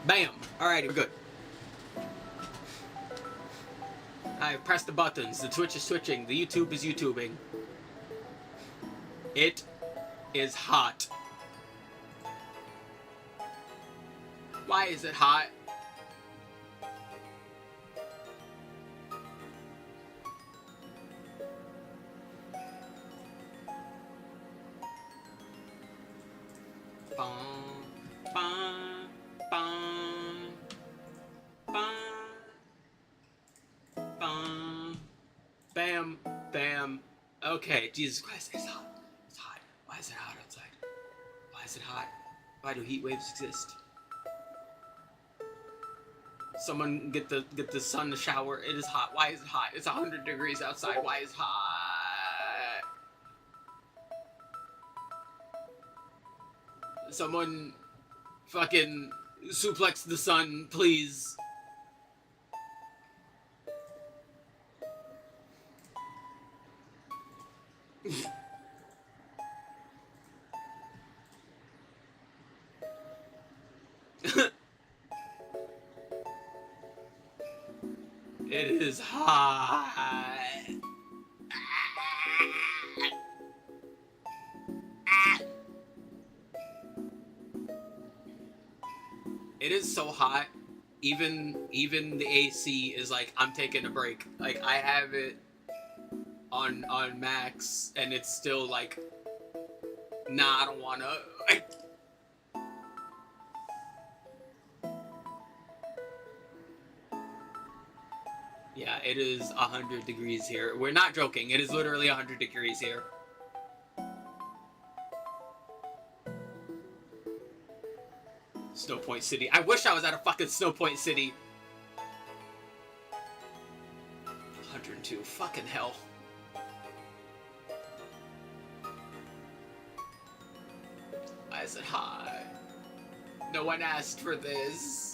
Bam! Alrighty, we're good. I pressed the buttons. The Twitch is twitching. The YouTube is YouTubing. It is hot. Why is it hot? Bam, bam. Okay, Jesus Christ, it's hot. It's hot. Why is it hot outside? Why is it hot? Why do heat waves exist? Someone get the sun to shower. It is hot. Why is it hot? It's 100 degrees outside. Why is it hot? Someone fucking suplex the sun, please. It is hot. It is so hot. Even the AC is like, I'm taking a break. Like, I have it on max, and it's still like, nah, I don't wanna. Yeah, it is 100 degrees here. We're not joking. It is literally 100 degrees here. Snow Point City. I wish I was at a fucking Snow Point City. 102. Fucking hell. Why is it hot? No one asked for this.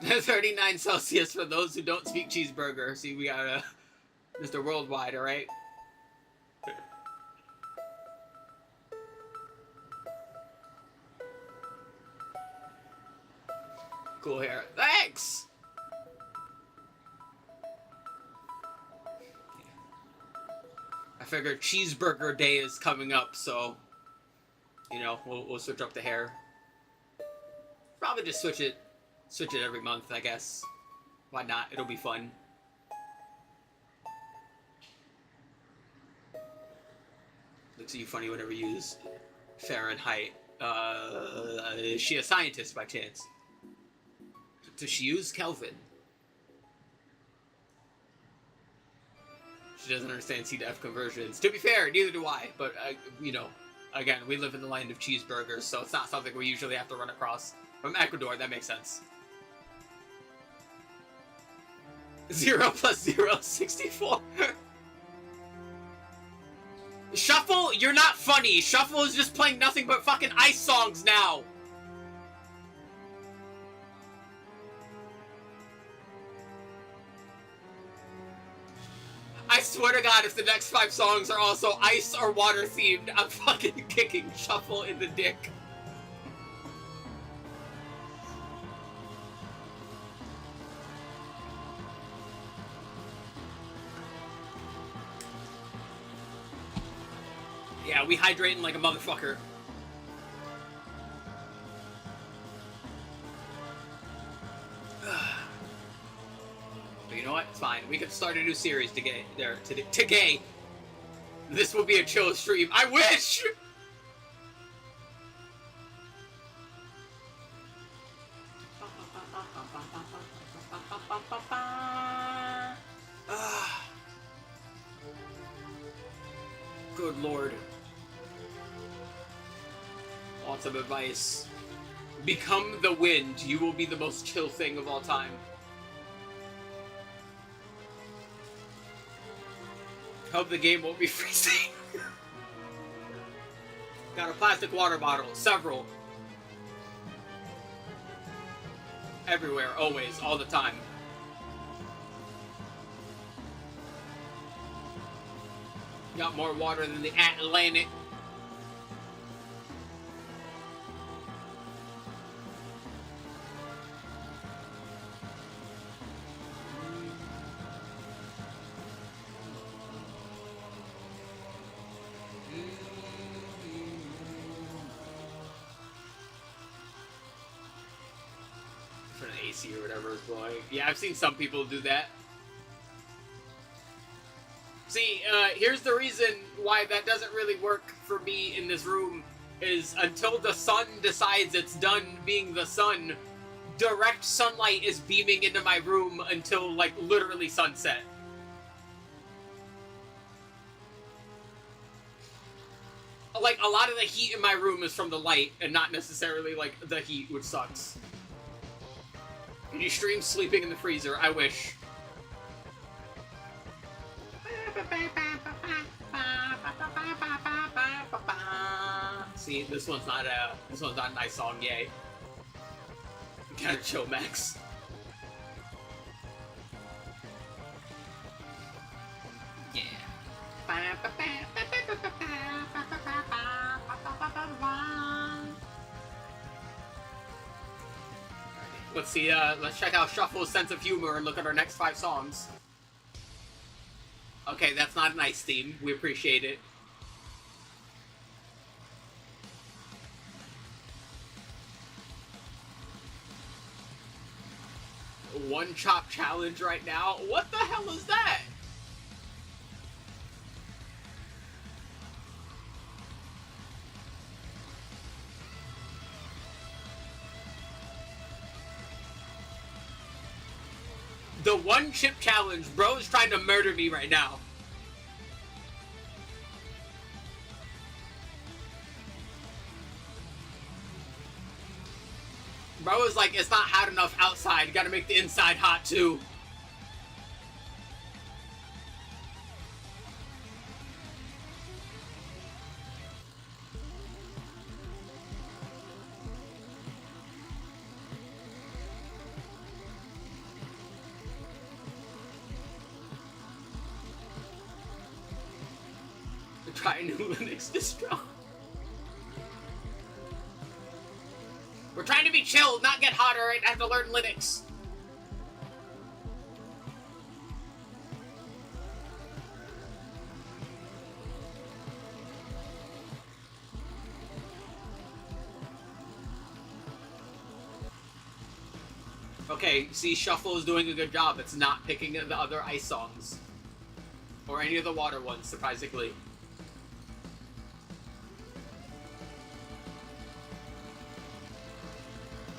$39 for those who don't speak cheeseburger. See, we got a Mr. Worldwide, alright? Cool hair. Thanks! I figured cheeseburger day is coming up, so, you know, we'll switch up the hair. Probably just switch it every month, I guess. Why not? It'll be fun. Looks at you funny whenever you use Fahrenheit. Is she a scientist by chance? Does she use Kelvin? She doesn't understand C to F conversions. To be fair, neither do I. But, you know, again, we live in the land of cheeseburgers, so it's not something we usually have to run across. From Ecuador, that makes sense. 0 plus 0, 64. Shuffle, you're not funny. Shuffle is just playing nothing but fucking ice songs now. I swear to God, if the next 5 songs are also ice or water themed, I'm fucking kicking Shuffle in the dick. Yeah, we hydrating like a motherfucker. But you know what? It's fine. We can start a new series today. Today. This will be a chill stream. I wish! Good lord. Want some advice? Become the wind. You will be the most chill thing of all time. Hope the game won't be freezing. Got a plastic water bottle. Several. Everywhere. Always. All the time. Got more water than the Atlantic. For an AC or whatever is blowing. Yeah, I've seen some people do that. See, here's the reason why that doesn't really work for me in this room, is until the sun decides it's done being the sun, direct sunlight is beaming into my room until, like, literally sunset. Like, a lot of the heat in my room is from the light, and not necessarily, like, the heat, which sucks. Can you stream sleeping in the freezer? I wish. See, this one's not a nice song, yay. You gotta chill, Max. Yeah. Let's see, let's check out Shuffle's sense of humor and look at our next 5 songs. Okay, that's not a nice theme. We appreciate it. One chop challenge right now? What the hell is that? The one chip challenge. Bro is trying to murder me right now. Bro is like, it's not hot enough outside. You gotta make the inside hot too. Try a new Linux distro. We're trying to be chill, not get hotter, right? I have to learn Linux. Okay, see, Shuffle is doing a good job. It's not picking the other ice songs. Or any of the water ones, surprisingly.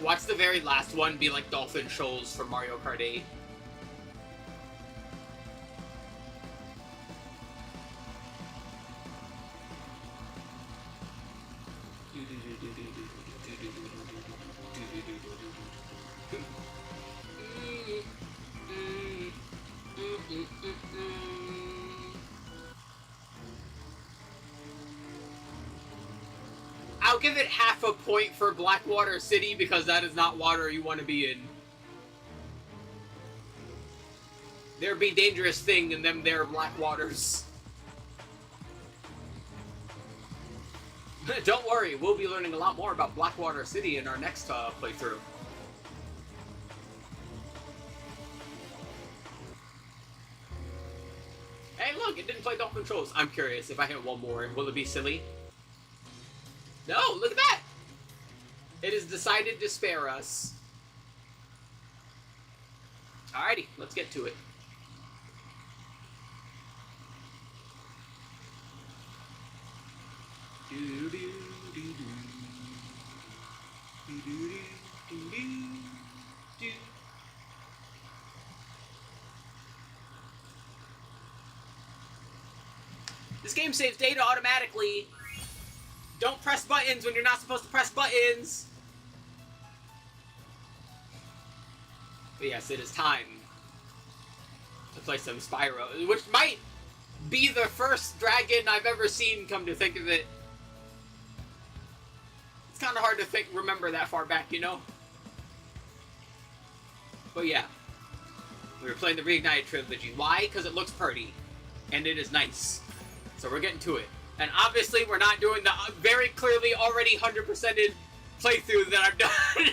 Watch the very last one be like Dolphin Shoals from Mario Kart 8. I'll give it half a point for Blackwater City because that is not water you want to be in. There be dangerous thing in them there black waters. Don't worry, we'll be learning a lot more about Blackwater City in our next playthrough. Hey look, it didn't play Dolphin Shoals. I'm curious, if I hit one more, will it be silly? No, look at that! It has decided to spare us. Alrighty, let's get to it. This game saves data automatically. Don't press buttons when you're not supposed to press buttons. But yes, it is time to play some Spyro, which might be the first dragon I've ever seen, come to think of it. It's kind of hard to remember that far back, you know? But yeah, we were playing the Reignited Trilogy. Why? Because it looks pretty, and it is nice. So we're getting to it. And obviously we're not doing the very clearly already 100%ed playthrough that I've done.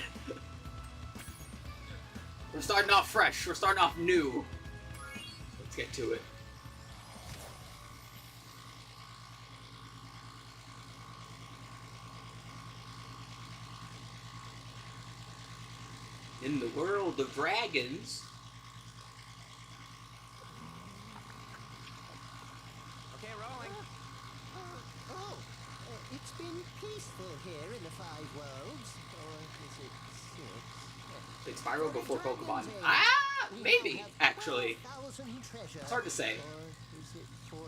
We're starting off fresh. We're starting off new. Let's get to it. In the world of dragons. Okay, rolling. It's been peaceful here in the Five Worlds. Or is it six? It's SPYRO before Pokemon. Ah, maybe, actually. It's hard to say. Or is it 14,000?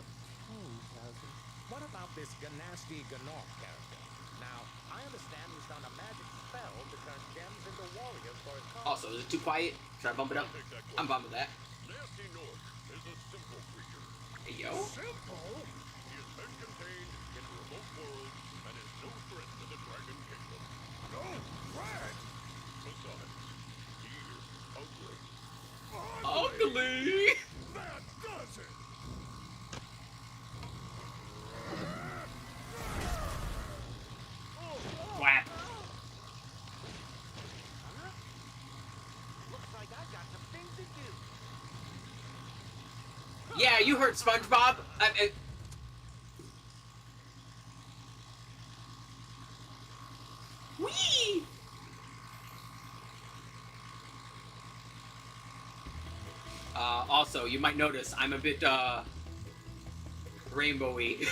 What about this Ganasty Ganok character? Now, I understand he's done a magic spell to turn gems into warriors for his cause. Also, is it too quiet? Should I bump it up? I'm bumping that. Nasty Nork is a simple creature. Hey, yo. Simple? He has been contained in a remote world and is no threat to the Dragon Kingdom. No threat? Besides, he is ugly. Ugly! That does it! Whap. Looks like I've got some things to do. Yeah, you heard SpongeBob. Whee! Also, you might notice I'm a bit, rainbowy.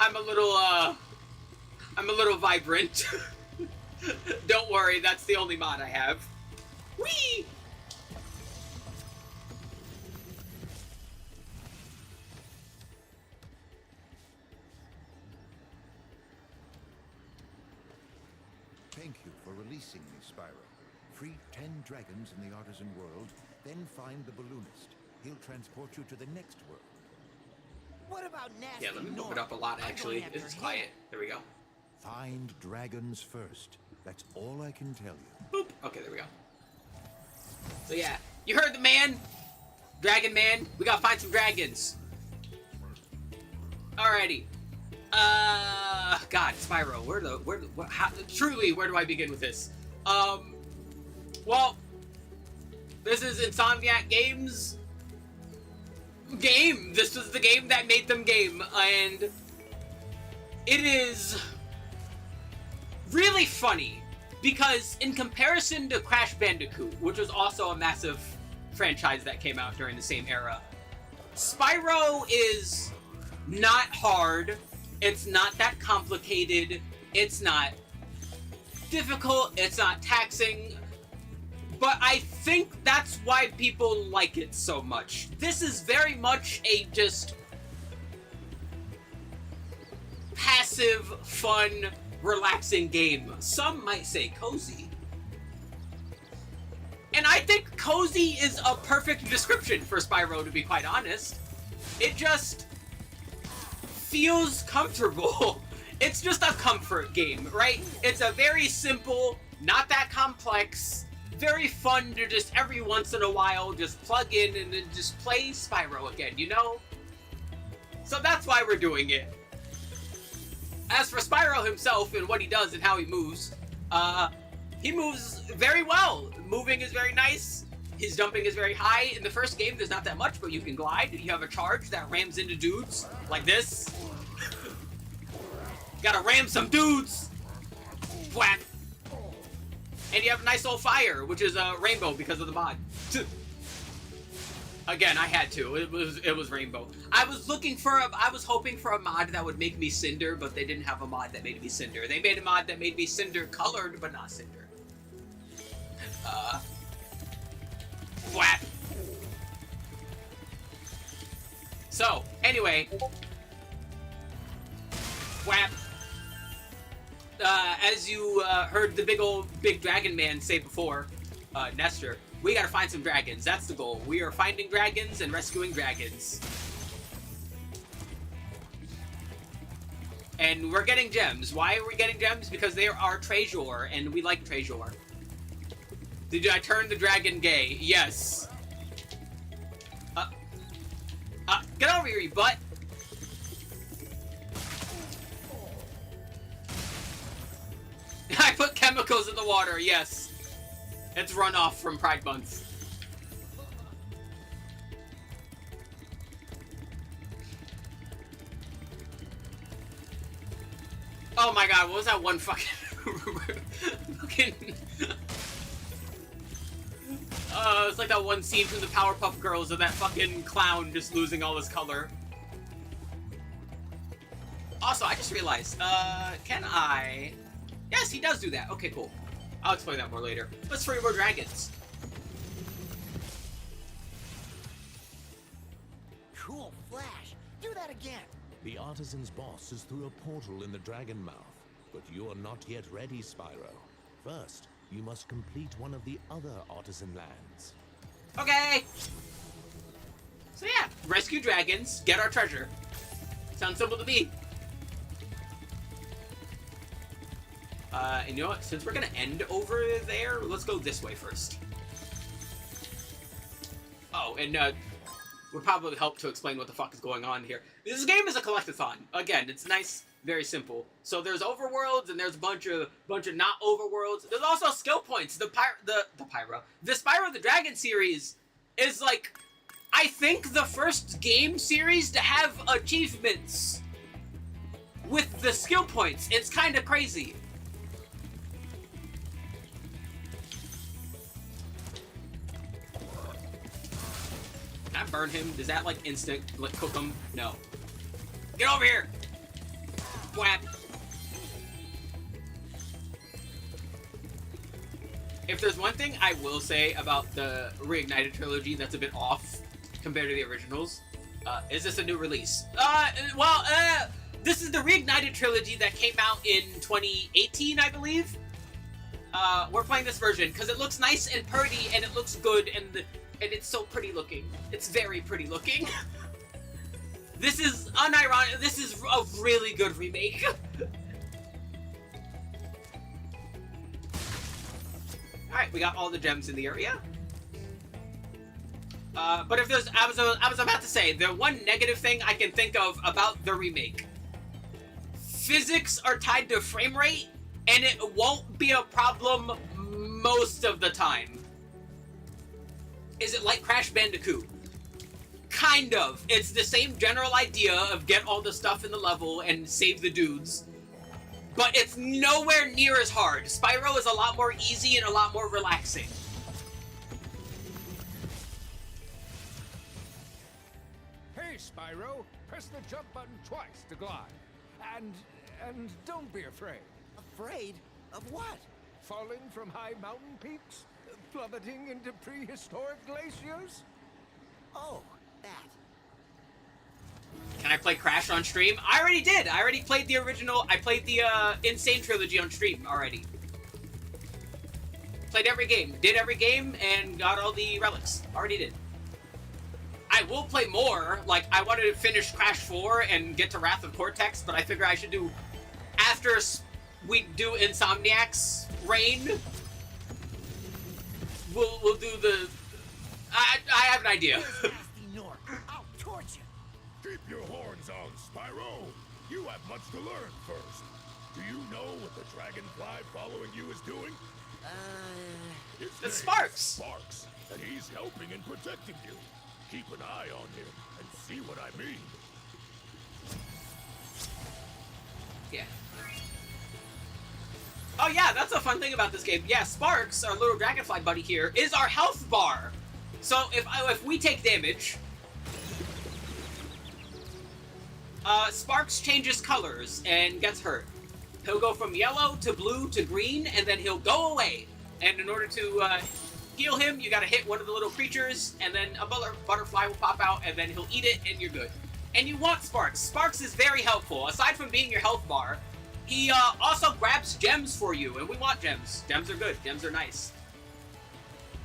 I'm a little vibrant. Don't worry, that's the only mod I have. Whee! Thank you for releasing me, SPYRO. Free 10 dragons in the Artisan world, then find the balloonist. He'll transport you to the next world. What about Nasty Yeah, let me move Nork? it up a lot, actually. I'm going It's after quiet. him. There we go. Find dragons first. That's all I can tell you. Boop. Okay, there we go. So yeah, you heard the man. Dragon Man. We gotta find some dragons. Alrighty. God, SPYRO, truly, where do I begin with this? Well, this is Insomniac Games game. This was the game that made them game, and it is really funny because in comparison to Crash Bandicoot, which was also a massive franchise that came out during the same era, SPYRO is not hard. It's not that complicated. It's not difficult. It's not taxing. But I think that's why people like it so much. This is very much a just passive, fun, relaxing game. Some might say cozy. And I think cozy is a perfect description for SPYRO, to be quite honest. It just feels comfortable. It's just a comfort game, right? It's a very simple, not that complex, very fun to just every once in a while just plug in and then just play SPYRO again, you know? So that's why we're doing it. As for SPYRO himself and what he does and how he moves very well. Moving is very nice. His jumping is very high. In the first game, there's not that much, but you can glide. You have a charge that rams into dudes like this. Gotta ram some dudes. Whack. And you have a nice old fire, which is a rainbow because of the mod. Again, I had to. It was rainbow. I was hoping for a mod that would make me Cinder, but they didn't have a mod that made me Cinder. They made a mod that made me Cinder colored, but not Cinder. Whap. So, anyway. Whap. As you heard the big dragon man say before, Nestor, we gotta find some dragons. That's the goal. We are finding dragons and rescuing dragons. And we're getting gems. Why are we getting gems? Because they are treasure, and we like treasure. Did I turn the dragon gay? Yes. fiery butt. I put chemicals in the water, yes. It's runoff from Pride Month. Oh my god, what was that one fucking... it's like that one scene from the Powerpuff Girls of that fucking clown just losing all his color. Also, I just realized, can I... Yes, he does do that. Okay, cool. I'll explain that more later. Let's free more dragons. Cool flash. Do that again. The artisan's boss is through a portal in the dragon mouth, but you are not yet ready, Spyro. First, you must complete one of the other artisan lands. Okay! So yeah, rescue dragons, get our treasure. Sounds simple to me. And you know what? Since we're gonna end over there, let's go this way first. Oh, and would probably help to explain what the fuck is going on here. This game is a collectathon. Again, it's nice, very simple. So there's overworlds and there's a bunch of not overworlds. There's also skill points. The Spyro the Dragon series is like, I think the first game series to have achievements with the skill points. It's kind of crazy. Can I burn him? Does that, like, instant, like, cook him? No. Get over here! Whap! If there's one thing I will say about the Reignited trilogy that's a bit off compared to the originals, is this a new release? This is the Reignited trilogy that came out in 2018, I believe. We're playing this version because it looks nice and pretty and it looks good and it's so pretty looking. It's very pretty looking. This is unironic. This is a really good remake. Alright, we got all the gems in the area. But if there's... I was about to say, the one negative thing I can think of about the remake. Physics are tied to frame rate, and it won't be a problem most of the time. Is it like Crash Bandicoot? Kind of. It's the same general idea of get all the stuff in the level and save the dudes. But it's nowhere near as hard. Spyro is a lot more easy and a lot more relaxing. Hey, Spyro, press the jump button twice to glide. And don't be afraid. Afraid of what? Falling from high mountain peaks? Plummeting into prehistoric glaciers? Oh, that. Can I play Crash on stream? I already did. I already played the original. I played the Insane trilogy on stream already. Played every game. Did every game and got all the relics. Already did. I will play more. Like, I wanted to finish Crash 4 and get to Wrath of Cortex, but I figure I should do... After we do Insomniac's reign, we'll do the... I have an idea. I'll torch you. Keep your horns on, Spyro. You have much to learn first. Do you know what the dragonfly following you is doing? His It's name's Sparks. Sparks, and he's helping and protecting you. Keep an eye on him and see what I mean. Yeah. Oh yeah, that's a fun thing about this game. Yeah, Sparks, our little dragonfly buddy here, is our health bar. So if we take damage, Sparks changes colors and gets hurt. He'll go from yellow to blue to green, and then he'll go away. And in order to heal him, you gotta hit one of the little creatures, and then a butterfly will pop out, and then he'll eat it, and you're good. And you want Sparks. Sparks is very helpful. Aside from being your health bar, he also grabs gems for you, and we want gems. Gems are good. Gems are nice.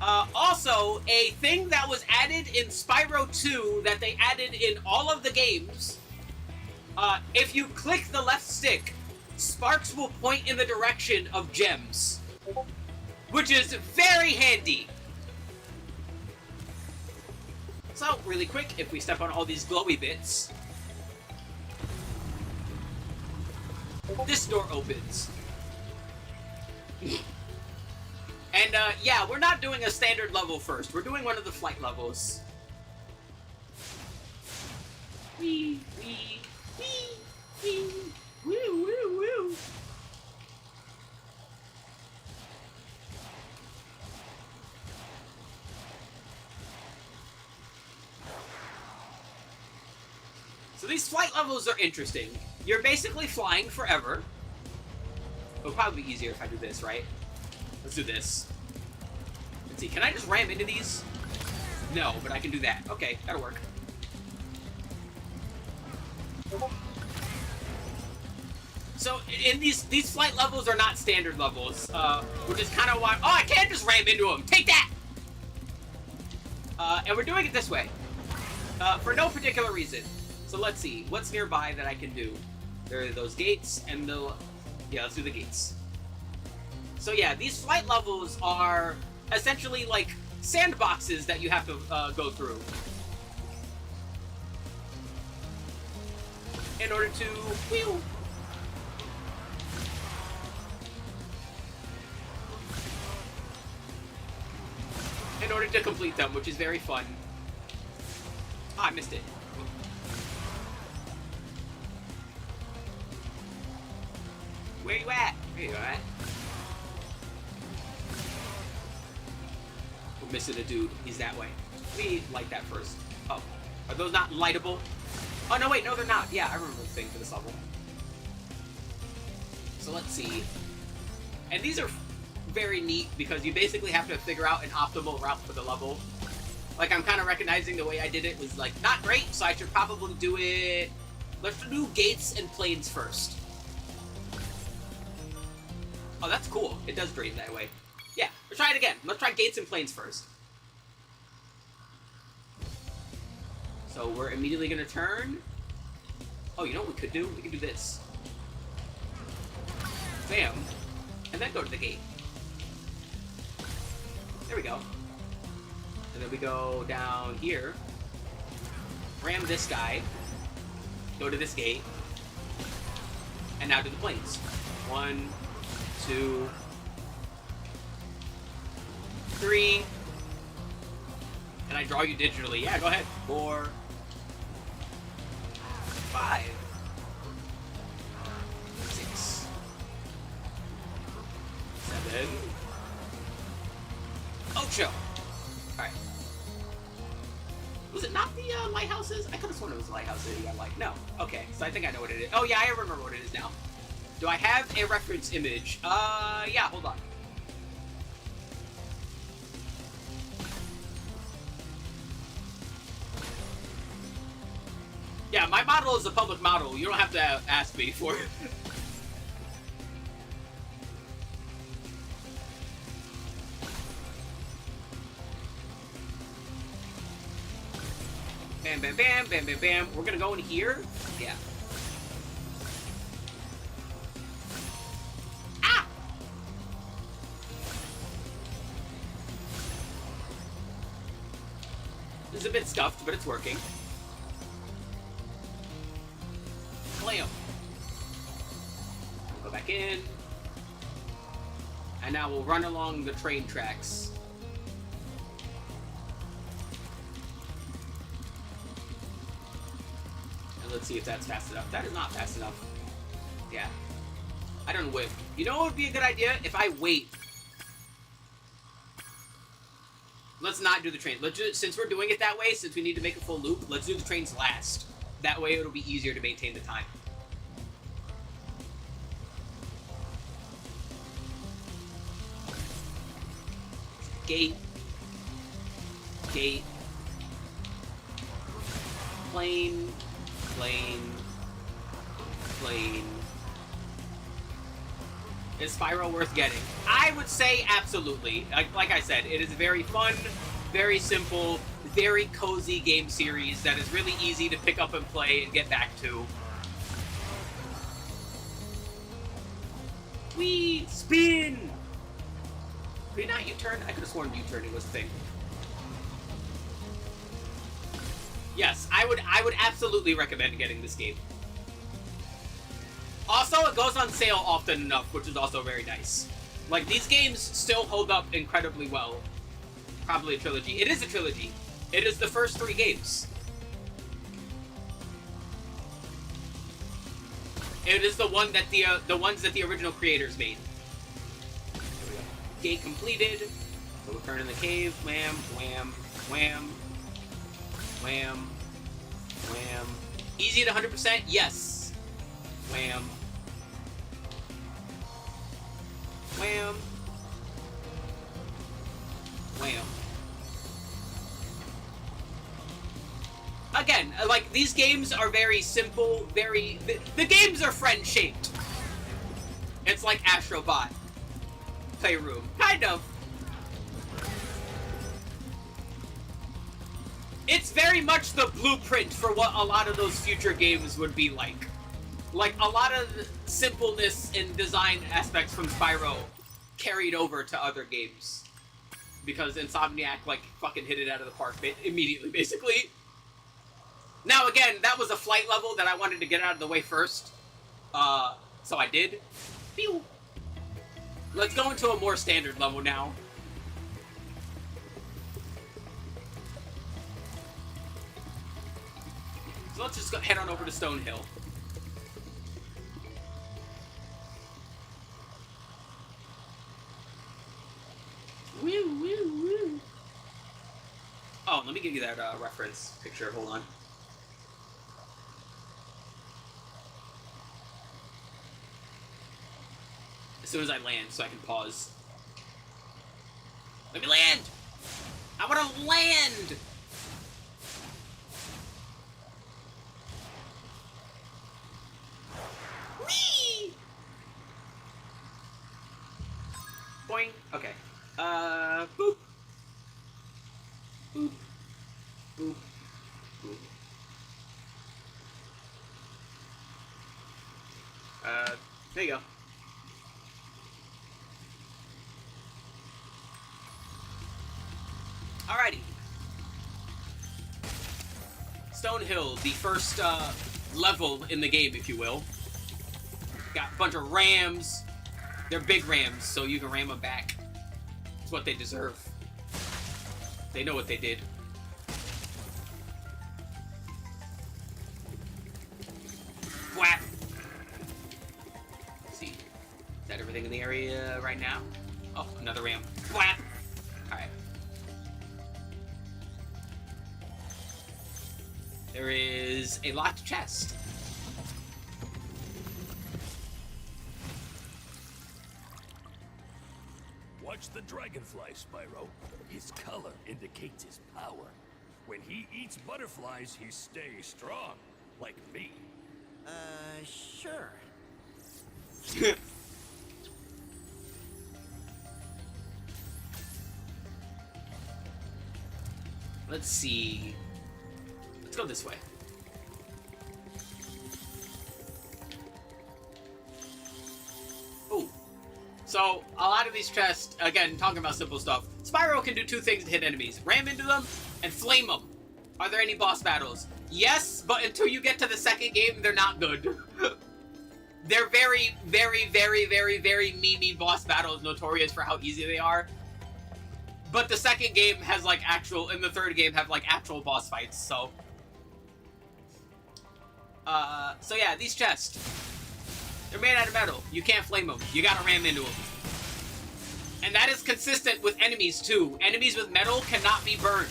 Also, a thing that was added in Spyro 2 that they added in all of the games, if you click the left stick, Sparks will point in the direction of gems, which is very handy. So, really quick, if we step on all these glowy bits, this door opens. And, yeah, we're not doing a standard level first. We're doing one of the flight levels. Wee, wee, wee, wee, woo, woo, woo. So these flight levels are interesting. You're basically flying forever. It'll probably be easier if I do this, right? Let's do this. Let's see, can I just ram into these? No, but I can do that. Okay, that'll work. So, in these flight levels are not standard levels, which is kind of why... Oh, I can't just ram into them! Take that! And we're doing it this way. For no particular reason. So let's see, what's nearby that I can do? There are those gates, and the... Yeah, let's do the gates. So yeah, these flight levels are essentially like sandboxes that you have to go through in order to whew, in order to complete them, which is very fun. Ah, I missed it. Where you at? Where you at? We're missing a dude. He's that way. Let me light that first. Oh. Are those not lightable? Oh, no, wait. No, they're not. Yeah, I remember the thing for this level. So let's see. And these are very neat because you basically have to figure out an optimal route for the level. Like, I'm kind of recognizing the way I did it was, like, not great, so I should probably do it... Let's do gates and planes first. Oh, that's cool. It does drain that way. Yeah, let's try it again. Let's try gates and planes first. So we're immediately going to turn. Oh, you know what we could do? We could do this. Bam. And then go to the gate. There we go. And then we go down here. Ram this guy. Go to this gate. And now to the planes. 1, 2, 3. Can I draw you digitally? Yeah, go ahead. 4, 5, 6, 7, 8. Alright. Was it not the lighthouses? I could have sworn it was the lighthouses you got light. No. Okay, so I think I know what it is. Oh yeah, I remember what it is now. Do I have a reference image? Yeah, hold on. Yeah, my model is a public model. You don't have to ask me for it. Bam, bam, bam, bam, bam, bam. We're gonna go in here. Yeah. Ah! It's a bit scuffed, but it's working. Blam. Go back in. And now we'll run along the train tracks. And let's see if that's fast enough. That is not fast enough. Yeah. I don't whip. You know what would be a good idea? If I wait. Let's not do the train. Let's do, since we're doing it that way, since we need to make a full loop, let's do the trains last. That way it'll be easier to maintain the time. Gate. Gate. Plane. Plane. Plane. Is SPYRO worth getting? I would say absolutely. Like I said, it is a very fun, very simple, very cozy game series that is really easy to pick up and play and get back to. Whee! Spin! Could you not U-turn? I could have sworn U-turning was the thing. Yes, I would absolutely recommend getting this game. Also, it goes on sale often enough, which is also very nice. Like, these games still hold up incredibly well. Probably a trilogy. It is a trilogy. It is the first 3 games. It is the ones that the original creators made. Gate completed. So return in the cave. Wham, wham, wham, wham, wham. Easy at 100%? Yes. Wham. Wham. Wham. Again, like, these games are very simple, the games are friend-shaped. It's like Astrobot Playroom. Kind of. It's very much the blueprint for what a lot of those future games would be like. Like, a lot of simpleness in design aspects from Spyro carried over to other games. Because Insomniac, like, fucking hit it out of the park immediately, basically. Now, again, that was a flight level that I wanted to get out of the way first. So I did. Pew! Let's go into a more standard level now. So let's just head on over to Stonehill. Woo, woo, woo. Oh, let me give you that reference picture. Hold on. As soon as I land, so I can pause. Let me land! I want to land! Whee! Boing. Okay. Boop. Boop. Boop. Boop. There you go. Alrighty. Stonehill, the first level in the game, if you will. Got a bunch of rams. They're big rams, so you can ram them back. It's what they deserve. They know what they did. Whap! Let's see. Is that everything in the area right now? Oh, another ram. Whap! Alright. There is a locked chest. Watch the dragonfly, Spyro. His color indicates his power. When he eats butterflies, he stays strong. Like me. Sure. Let's see. Let's go this way. Ooh. So, a lot of these chests, again, talking about simple stuff, Spyro can do 2 things to hit enemies. Ram into them, and flame them. Are there any boss battles? Yes, but until you get to the second game, they're not good. They're very, very, very, very, very memey boss battles, notorious for how easy they are. But the second game has, like, actual, and the third game have, like, actual boss fights, so. So yeah, these chests. They're made out of metal. You can't flame them. You gotta ram into them. And that is consistent with enemies, too. Enemies with metal cannot be burned.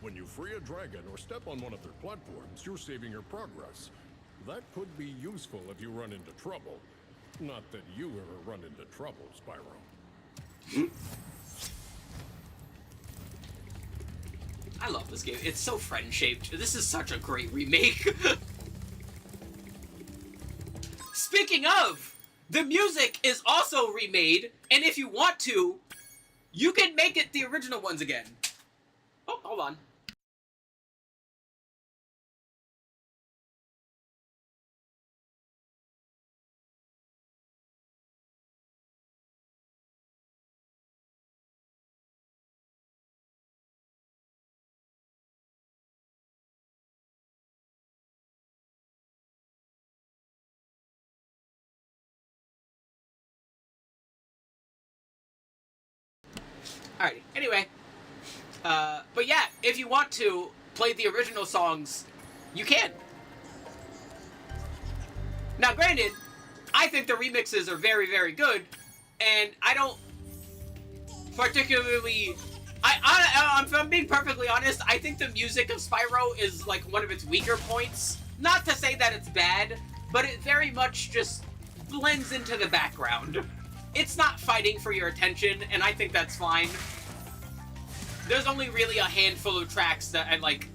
When you free a dragon or step on one of their platforms, you're saving your progress. That could be useful if you run into trouble. Not that you ever run into trouble, Spyro. I love this game. It's so friend-shaped. This is such a great remake. Speaking of, the music is also remade, and if you want to, you can make it the original ones again. Oh, hold on. Alrighty. Anyway, but yeah, if you want to play the original songs, you can. Now, granted, I think the remixes are very, very good, and I don't particularly. If I'm being perfectly honest, I think the music of Spyro is like one of its weaker points. Not to say that it's bad, but it very much just blends into the background. It's not fighting for your attention, and I think that's fine. There's only really a handful of tracks that I, like,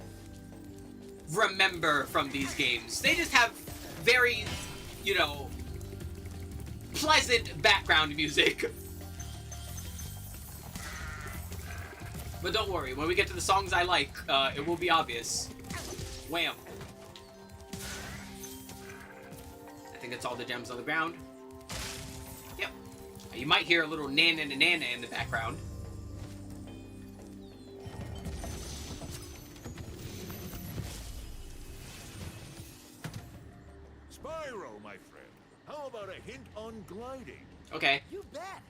remember from these games. They just have very, you know, pleasant background music. But don't worry, when we get to the songs I like, it will be obvious. Wham. I think that's all the gems on the ground. Yep. You might hear a little nana in the background. Spyro, my friend, how about a hint on gliding? Okay. You bet.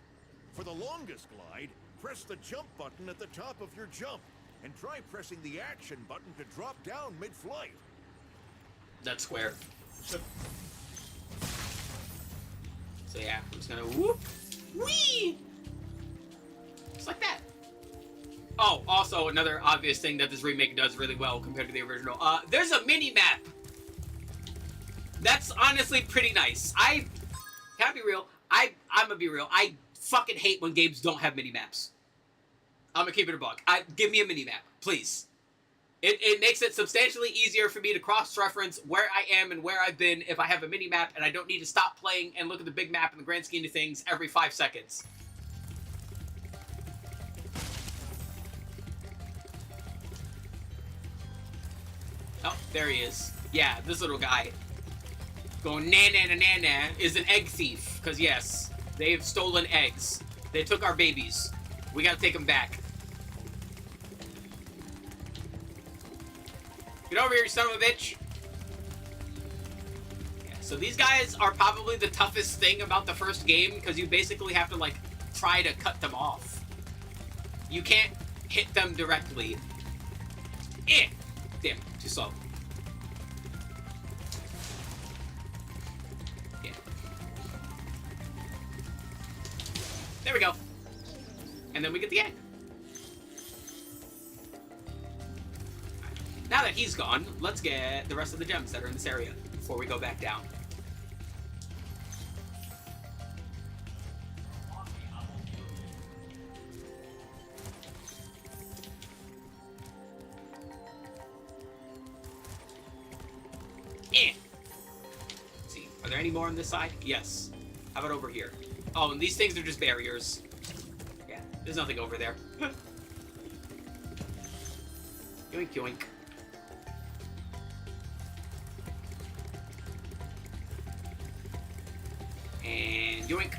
For the longest glide, press the jump button at the top of your jump, and try pressing the action button to drop down mid-flight. That's square. So yeah, I'm just gonna whoop. Whee! Just like that. Oh, also another obvious thing that this remake does really well compared to the original. There's a mini-map. That's honestly pretty nice. Can I be real? I'm gonna be real. I fucking hate when games don't have mini-maps. I'm gonna keep it a buck. Give me a mini-map, please. It makes it substantially easier for me to cross-reference where I am and where I've been if I have a mini-map, and I don't need to stop playing and look at the big map in the grand scheme of things every 5 seconds. Oh, there he is. Yeah, this little guy. Going na-na-na-na-na is an egg thief. Because, yes, they have stolen eggs. They took our babies. We gotta take them back. Get over here, you son of a bitch. Yeah, so these guys are probably the toughest thing about the first game, because you basically have to, like, try to cut them off. You can't hit them directly. Damn, too slow. Yeah. There we go. And then we get the egg. Now that he's gone, let's get the rest of the gems that are in this area before we go back down. Let's see, are there any more on this side? Yes. How about over here? Oh, and these things are just barriers. Yeah, there's nothing over there. Yoink, yoink. And yoink.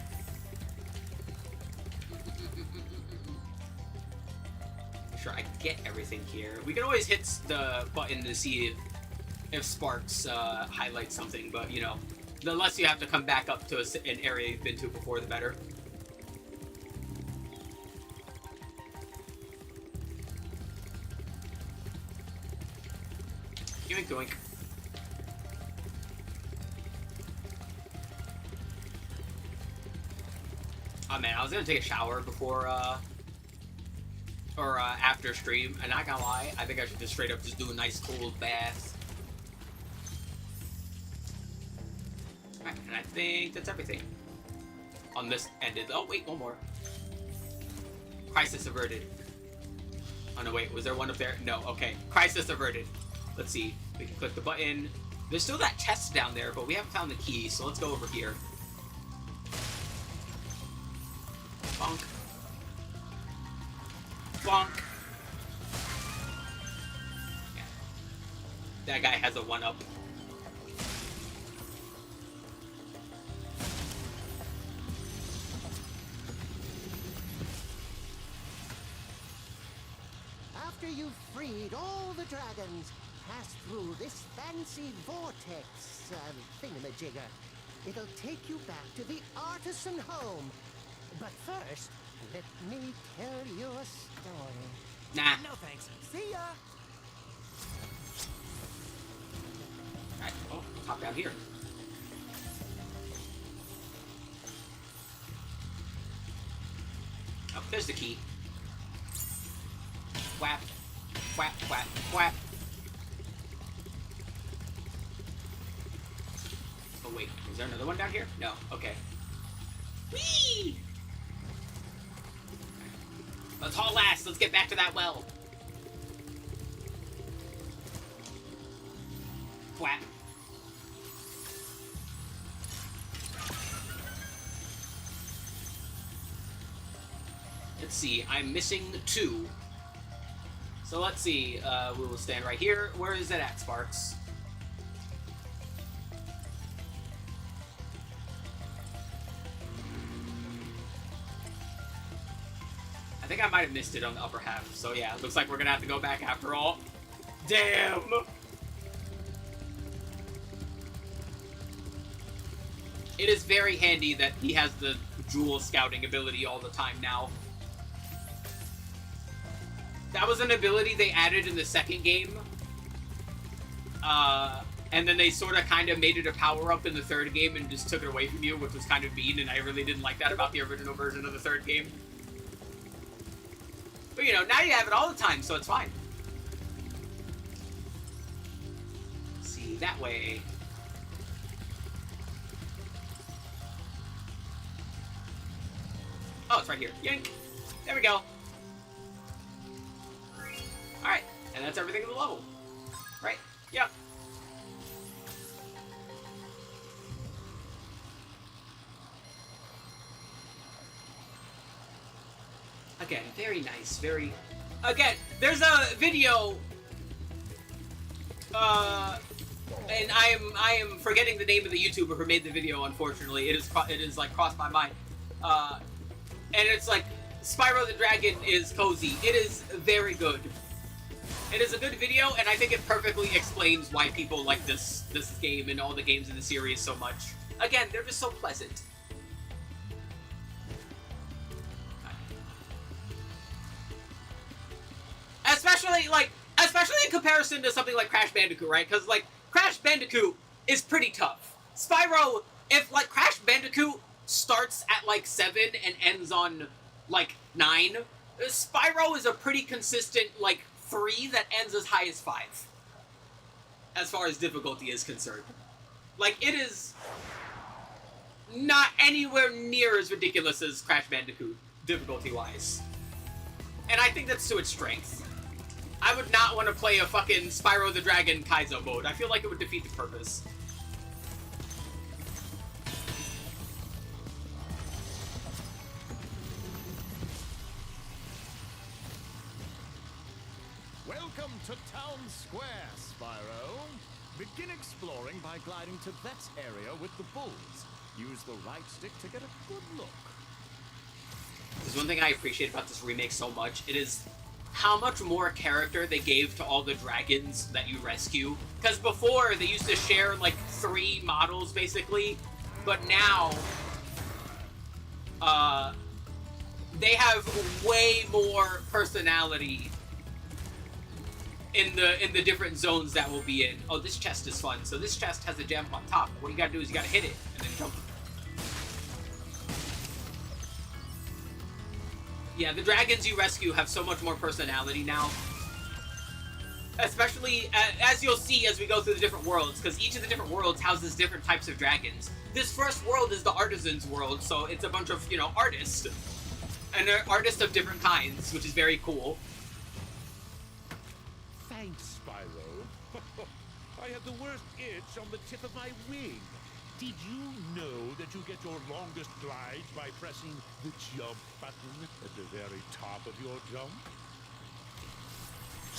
Make sure I get everything here. We can always hit the button to see if sparks highlight something, but you know, the less you have to come back up to an area you've been to before, the better. Yoink, yoink. Oh man, I was gonna take a shower before, or after stream, and not gonna lie, I think I should just straight up just do a nice cold bath. Alright, and I think that's everything. On this ended. Oh wait, one more. Crisis averted. Oh no, wait, was there one up there? No, okay. Crisis averted. Let's see. We can click the button. There's still that chest down there, but we haven't found the key, so let's go over here. Bonk. Bonk. Yeah. That guy has a 1-up. After you've freed all the dragons, pass through this fancy vortex thingamajigger. It'll take you back to the artisan home. But first, Let me tell you a story. Nah. No thanks. See ya. Alright, well, hop down here. Oh, there's the key. Whap, whap, whap, whap. Oh wait, is there another one down here? No, okay. Whee! Let's haul ass, let's get back to that well. Whap. Let's see, I'm missing 2. So let's see, we will stand right here. Where is it at, Sparks? I think I might have missed it on the upper half. So yeah, it looks like we're gonna have to go back after all. Damn! It is very handy that he has the jewel scouting ability all the time now. That was an ability they added in the second game. And then they sort of kind of made it a power-up in the third game and just took it away from you, which was kind of mean, and I really didn't like that about the original version of the third game. But, you know, now you have it all the time, so it's fine. Let's see, that way. Oh, it's right here. Yank! There we go. Alright, and that's everything in the level. Right? Yep. Again, very nice, very... Again, there's a video... and I am forgetting the name of the YouTuber who made the video, unfortunately. It is like, crossed my mind. And it's like, Spyro the Dragon is cozy. It is very good. It is a good video, and I think it perfectly explains why people like this game and all the games in the series so much. Again, they're just so pleasant. Especially in comparison to something like Crash Bandicoot, right? Because, like, Crash Bandicoot is pretty tough. Spyro, if, like, Crash Bandicoot starts at, like, 7 and ends on, like, 9, Spyro is a pretty consistent, like, 3 that ends as high as 5. As far as difficulty is concerned. Like, it is not anywhere near as ridiculous as Crash Bandicoot, difficulty-wise. And I think that's to its strength. I would not want to play a fucking Spyro the Dragon Kaizo mode. I feel like it would defeat the purpose. Welcome to Town Square, Spyro. Begin exploring by gliding to that area with the bulls. Use the right stick to get a good look. There's one thing I appreciate about this remake so much. It is how much more character they gave to all the dragons that you rescue. Because before, they used to share, like, 3 models, basically. But now, they have way more personality in the different zones that we'll be in. Oh, this chest is fun. So this chest has a gem on top. What you gotta do is you gotta hit it, and then jump. Yeah, the dragons you rescue have so much more personality now. Especially, as you'll see as we go through the different worlds, because each of the different worlds houses different types of dragons. This first world is the artisan's world, so it's a bunch of, you know, artists. And they're artists of different kinds, which is very cool. Thanks, Spyro. I had the worst itch on the tip of my wing. Did you know that you get your longest glides by pressing the jump button at the very top of your jump?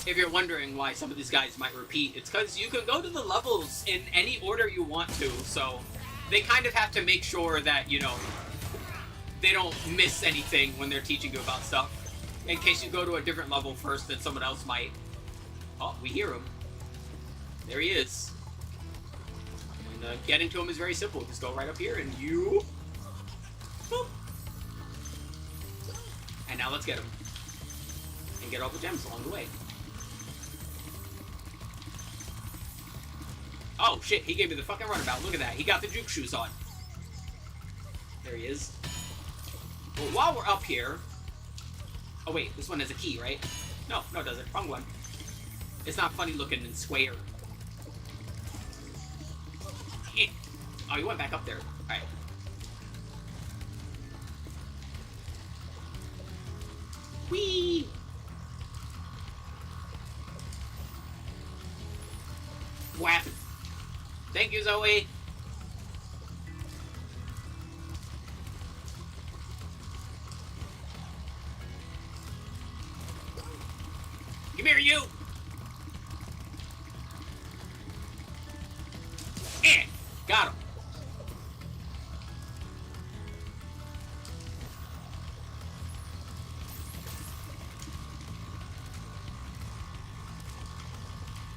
If you're wondering why some of these guys might repeat, it's because you can go to the levels in any order you want to, so they kind of have to make sure that, you know, they don't miss anything when they're teaching you about stuff, in case you go to a different level first than someone else might. Oh, we hear him. There he is. And getting to him is very simple. Just go right up here and you... Boop. now let's get him. And get all the gems along the way. Oh, shit, he gave me the fucking runabout. Look at that. He got the juke shoes on. There he is. Well, while we're up here... Oh, wait, this one has a key, right? No, it doesn't. Wrong one. It's not funny looking and square. Oh, you went back up there. Alright. Whee! Whap! Thank you, Zoe! Come here, you! Got him.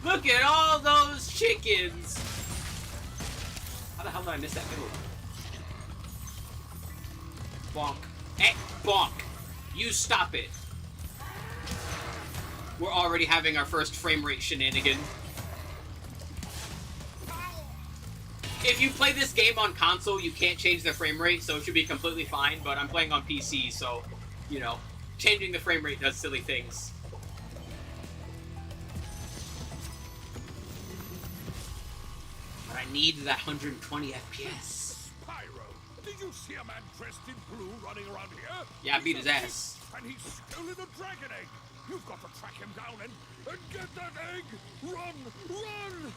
Look at all those chickens! How the hell did I miss that middle one? Bonk. Hey, bonk! You stop it. We're already having our first frame rate shenanigan. If you play this game on console, you can't change the frame rate, so it should be completely fine, but I'm playing on PC, so, you know, changing the frame rate does silly things. But I need that 120 FPS. Spyro, did you see a man dressed in blue running around here? Yeah, I beat his ass. And he's stolen a dragon egg. You've got to track him down and get that egg. Run, run!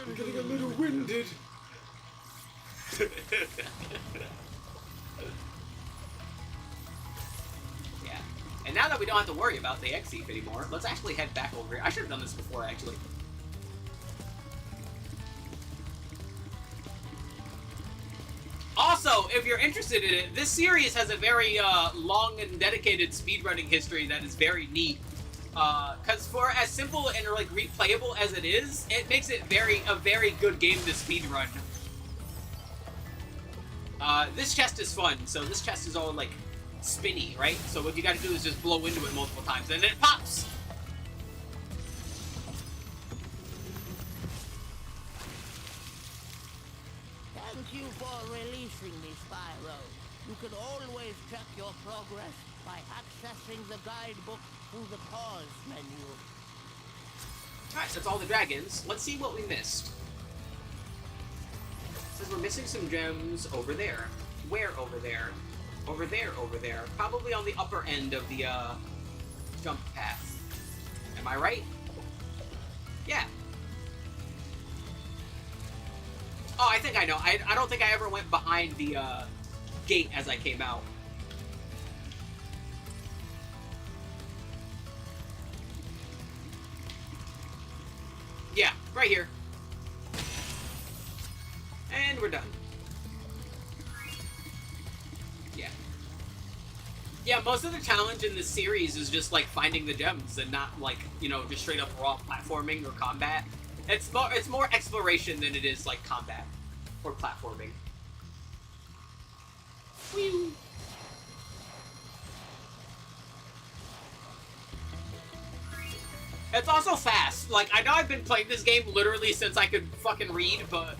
I'm getting a little winded. Yeah. And now that we don't have to worry about the egg thief anymore, let's actually head back over here. I should have done this before, actually. Also, if you're interested in it, this series has a very long and dedicated speedrunning history that is very neat. Because for as simple and like replayable as it is, it makes it a very good game to speedrun. This chest is fun, so this chest is all like spinny, right? So what you gotta do is just blow into it multiple times and then it pops! Thank you for releasing me, Spyro. You can always check your progress by accessing the guidebook through the pause menu. Alright, so that's all the dragons. Let's see what we missed. It says we're missing some gems over there. Where over there? Over there, over there. Probably on the upper end of the, jump path. Am I right? Yeah. Oh, I think I know. I don't think I ever went behind the, gate as I came out. Yeah, right here. And we're done. Yeah. Yeah, most of the challenge in this series is just, like, finding the gems and not, like, you know, just straight up raw platforming or combat. It's more exploration than it is, like, combat or platforming. Whee! It's also fast. Like, I know I've been playing this game literally since I could fucking read, but...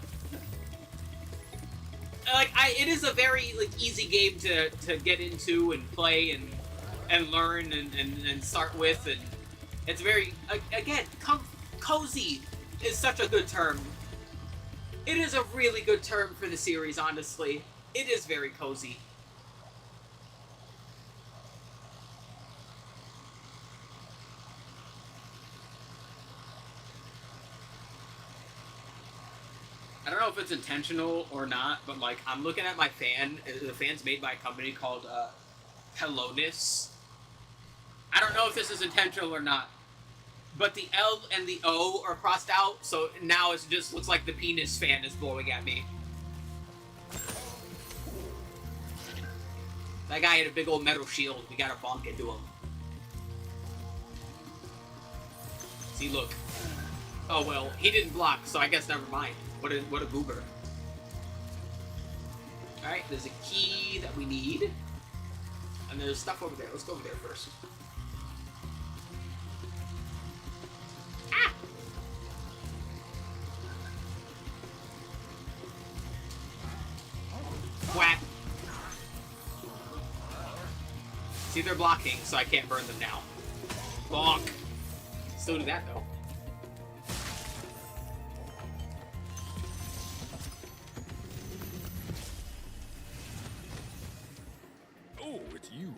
Like, it is a very, like, easy game to get into and play and learn and start with, and it's very, again, cozy is such a good term. It is a really good term for the series, honestly. It is very cozy. I don't know if it's intentional or not, but, like, I'm looking at my fan. The fan's made by a company called, Hellonis. I don't know if this is intentional or not, but the L and the O are crossed out, so now it just looks like the penis fan is blowing at me. That guy had a big old metal shield. We gotta bonk into him. See, look. Oh, well, he didn't block, so I guess never mind. What a goober. Alright, there's a key that we need. And there's stuff over there. Let's go over there first. Ah! Whack. See, they're blocking, so I can't burn them now. Bonk. Still do that, though. Oh, it's you.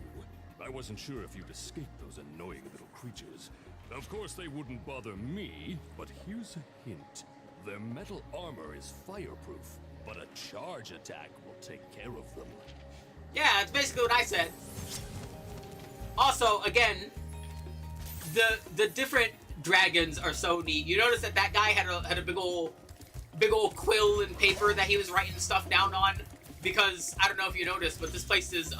I wasn't sure if you'd escaped those annoying little creatures. Of course, they wouldn't bother me, but here's a hint. Their metal armor is fireproof, but a charge attack will take care of them. Yeah, that's basically what I said. Also, again, the different dragons are so neat. You notice that that guy had a big old quill and paper that he was writing stuff down on, because I don't know if you noticed, but this place is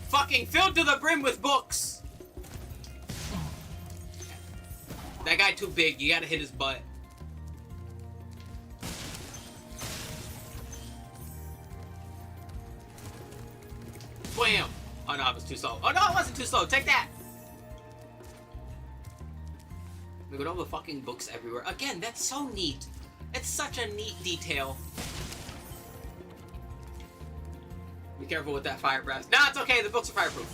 fucking filled to the brim with books. That guy too big. You gotta hit his butt. Bam! Oh no, I was too slow. Oh no, I wasn't too slow. Take that! Look at all the fucking books everywhere. Again, that's so neat. It's such a neat detail. Be careful with that fire breath. Nah, it's okay. The books are fireproof.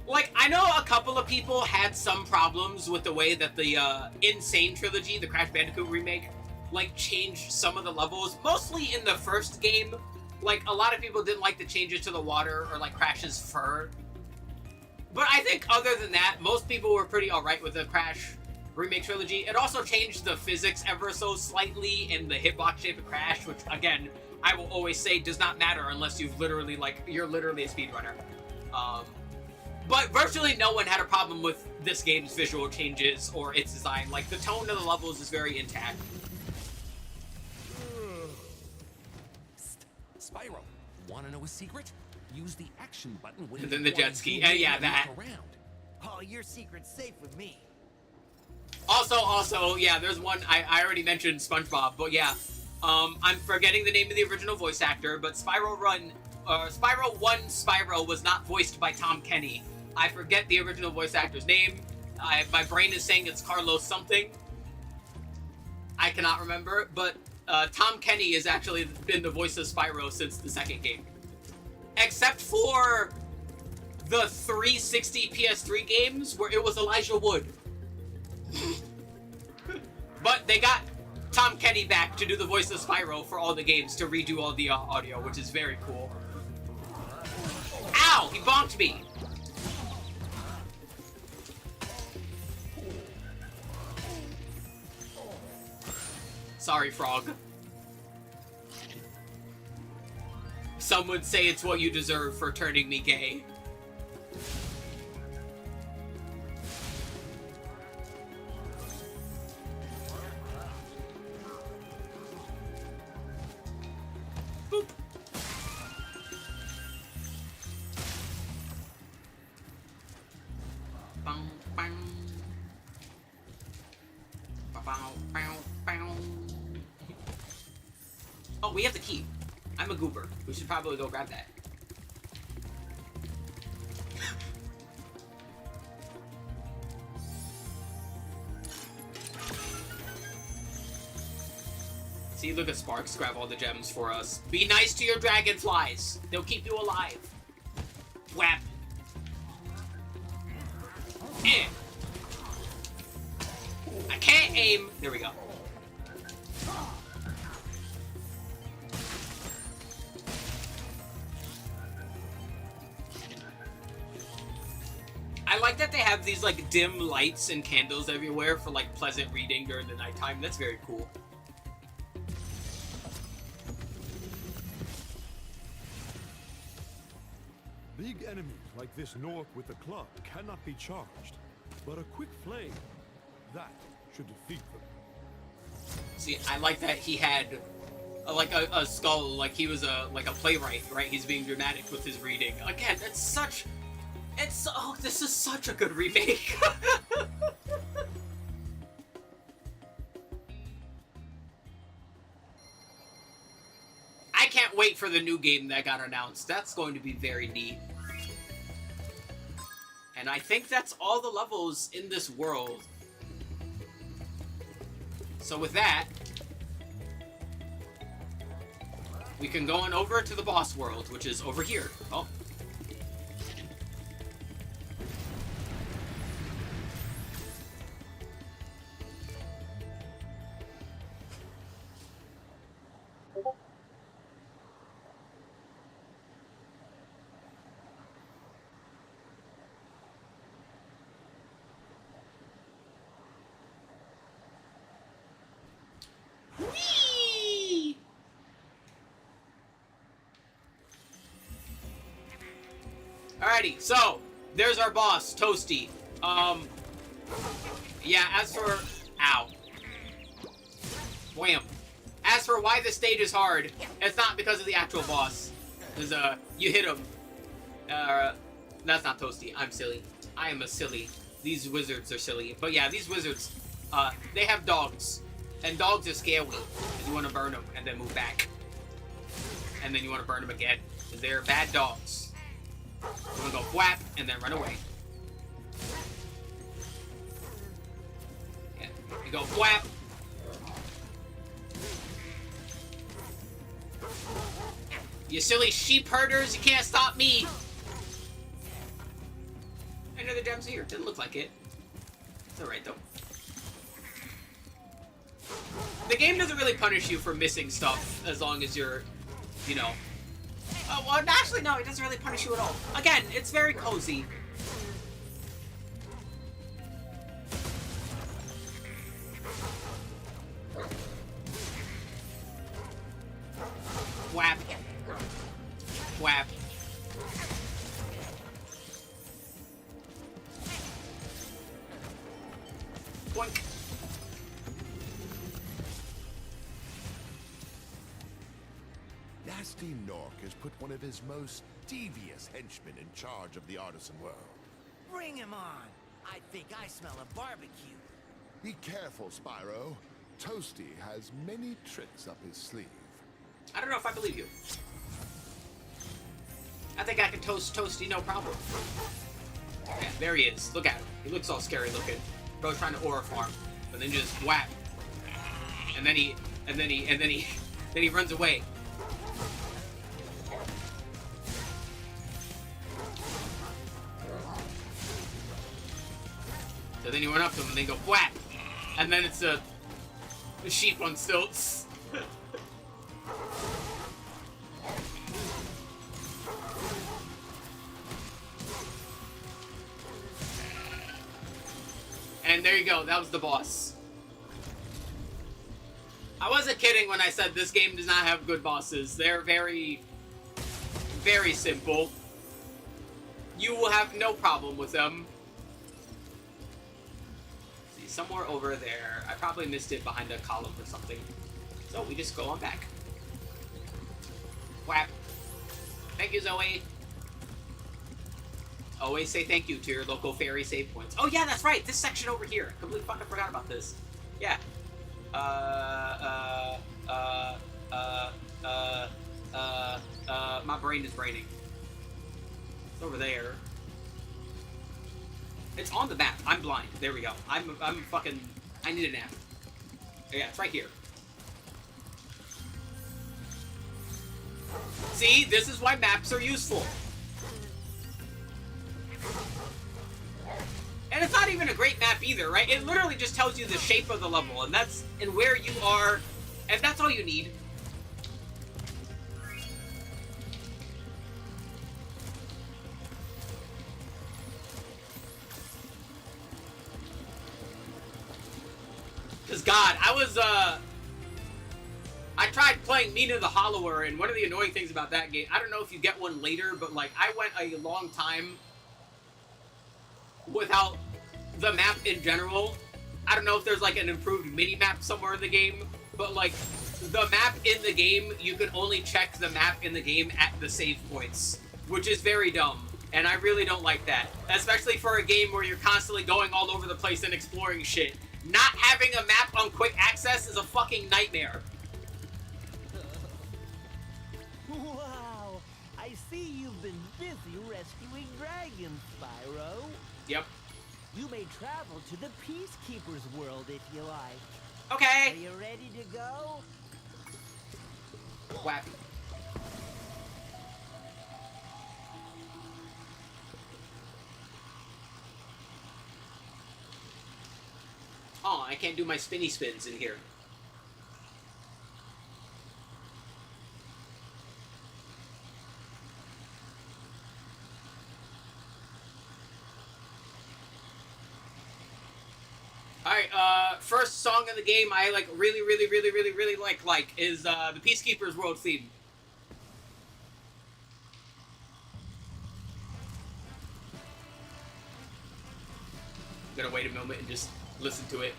Like, I know a couple of people had some problems with the way that the Insane Trilogy, the Crash Bandicoot remake, like, changed some of the levels. Mostly in the first game. Like, a lot of people didn't like the changes to the water or, like, Crash's fur. But I think other than that, most people were pretty alright with the Crash Remake Trilogy. It also changed the physics ever so slightly in the hitbox shape of Crash, which, again, I will always say does not matter unless you've literally, like, you're literally a speedrunner. But virtually no one had a problem with this game's visual changes or its design. Like, the tone of the levels is very intact. Spyro, wanna know a secret? Use the action button when And then the jet ski. Yeah, that. Around. Oh, your secret's safe with me. Also, yeah, there's one, I already mentioned SpongeBob, but yeah, I'm forgetting the name of the original voice actor, but Spyro 1 Spyro was not voiced by Tom Kenny. I forget the original voice actor's name. My brain is saying it's Carlos something. I cannot remember, but Tom Kenny has actually been the voice of Spyro since the second game. Except for the 360 PS3 games where it was Elijah Wood. But they got Tom Kenny back to do the voice of Spyro for all the games, to redo all the audio, which is very cool. Ow! He bonked me! Sorry, Frog. Some would say it's what you deserve for turning me gay. Boop. Bang, bang. Bow, bow, bow. Oh, we have the key. I'm a goober. We should probably go grab that. See, look at Sparks grab all the gems for us. Be nice to your dragonflies. They'll keep you alive. Whap. Eh. I can't aim. There we go. I like that they have these, like, dim lights and candles everywhere for, like, pleasant reading during the nighttime. That's very cool. Big enemies like this Nork with the club cannot be charged, but a quick flame, that should defeat them. See, I like that he had, like, a skull, like he was a playwright, right? He's being dramatic with his reading. Again, that's such... oh, this is such a good remake. I can't wait wait for the new game that got announced. That's going to be very neat. And I think that's all the levels in this world. So with that, we can go on over to the boss world, which is over here. Oh. Whee! Alrighty, so there's our boss, Toasty. Yeah, as for... Ow. Wham. As for why this stage is hard, it's not because of the actual boss. Because, you hit him. That's not Toasty. I'm silly. I am a silly. These wizards are silly. But yeah, these wizards, they have dogs. And dogs are scary. And you want to burn them and then move back. And then you want to burn them again. Because they're bad dogs. You want to go whap and then run away. Yeah. You go whap. You silly sheep herders, you can't stop me. Another gems here. Didn't look like it. It's alright though. The game doesn't really punish you for missing stuff as long as you're, you know. Well, actually, no, it doesn't really punish you at all. Again, it's very cozy. Whap. Whap. Boink. Nasty Nork has put one of his most devious henchmen in charge of the artisan world. Bring him on. I think I smell a barbecue. Be careful, Spyro. Toasty has many tricks up his sleeve. I don't know if I believe you. I think I can toast Toasty no problem. Yeah, there he is. Look at him. He looks all scary looking. Bro's trying to aura farm, but then just whap. And then he runs away. So then you run up to him and then go whap. And then it's a sheep on stilts. And there you go, that was the boss. I wasn't kidding when I said this game does not have good bosses. They're very, very simple. You will have no problem with them. See, somewhere over there. I probably missed it behind a column or something. So we just go on back. Whap. Thank you, Zoe. Always say thank you to your local fairy save points. Oh yeah, that's right. This section over here. Completely fucking forgot about this. Yeah. My brain is braining. It's over there. It's on the map. I'm blind. There we go. I'm fucking... I need a nap. Yeah, it's right here. See, this is why maps are useful. And it's not even a great map either, right? It literally just tells you the shape of the level, and that's and where you are, and that's all you need. Cause God, I tried playing Mina the Hollower, and one of the annoying things about that game, I don't know if you get one later, but like I went a long time without the map in general. I don't know if there's like an improved mini-map somewhere in the game, but like the map in the game, you can only check the map in the game at the save points, which is very dumb. And I really don't like that, especially for a game where you're constantly going all over the place and exploring shit. Not having a map on quick access is a fucking nightmare. Yep. You may travel to the Peacekeeper's world if you like. Okay. Are you ready to go? Whack. Oh, I can't do my spinny spins in here. Alright, first song of the game I like really like is the Peacekeeper's World theme. I'm gonna wait a moment and just listen to it.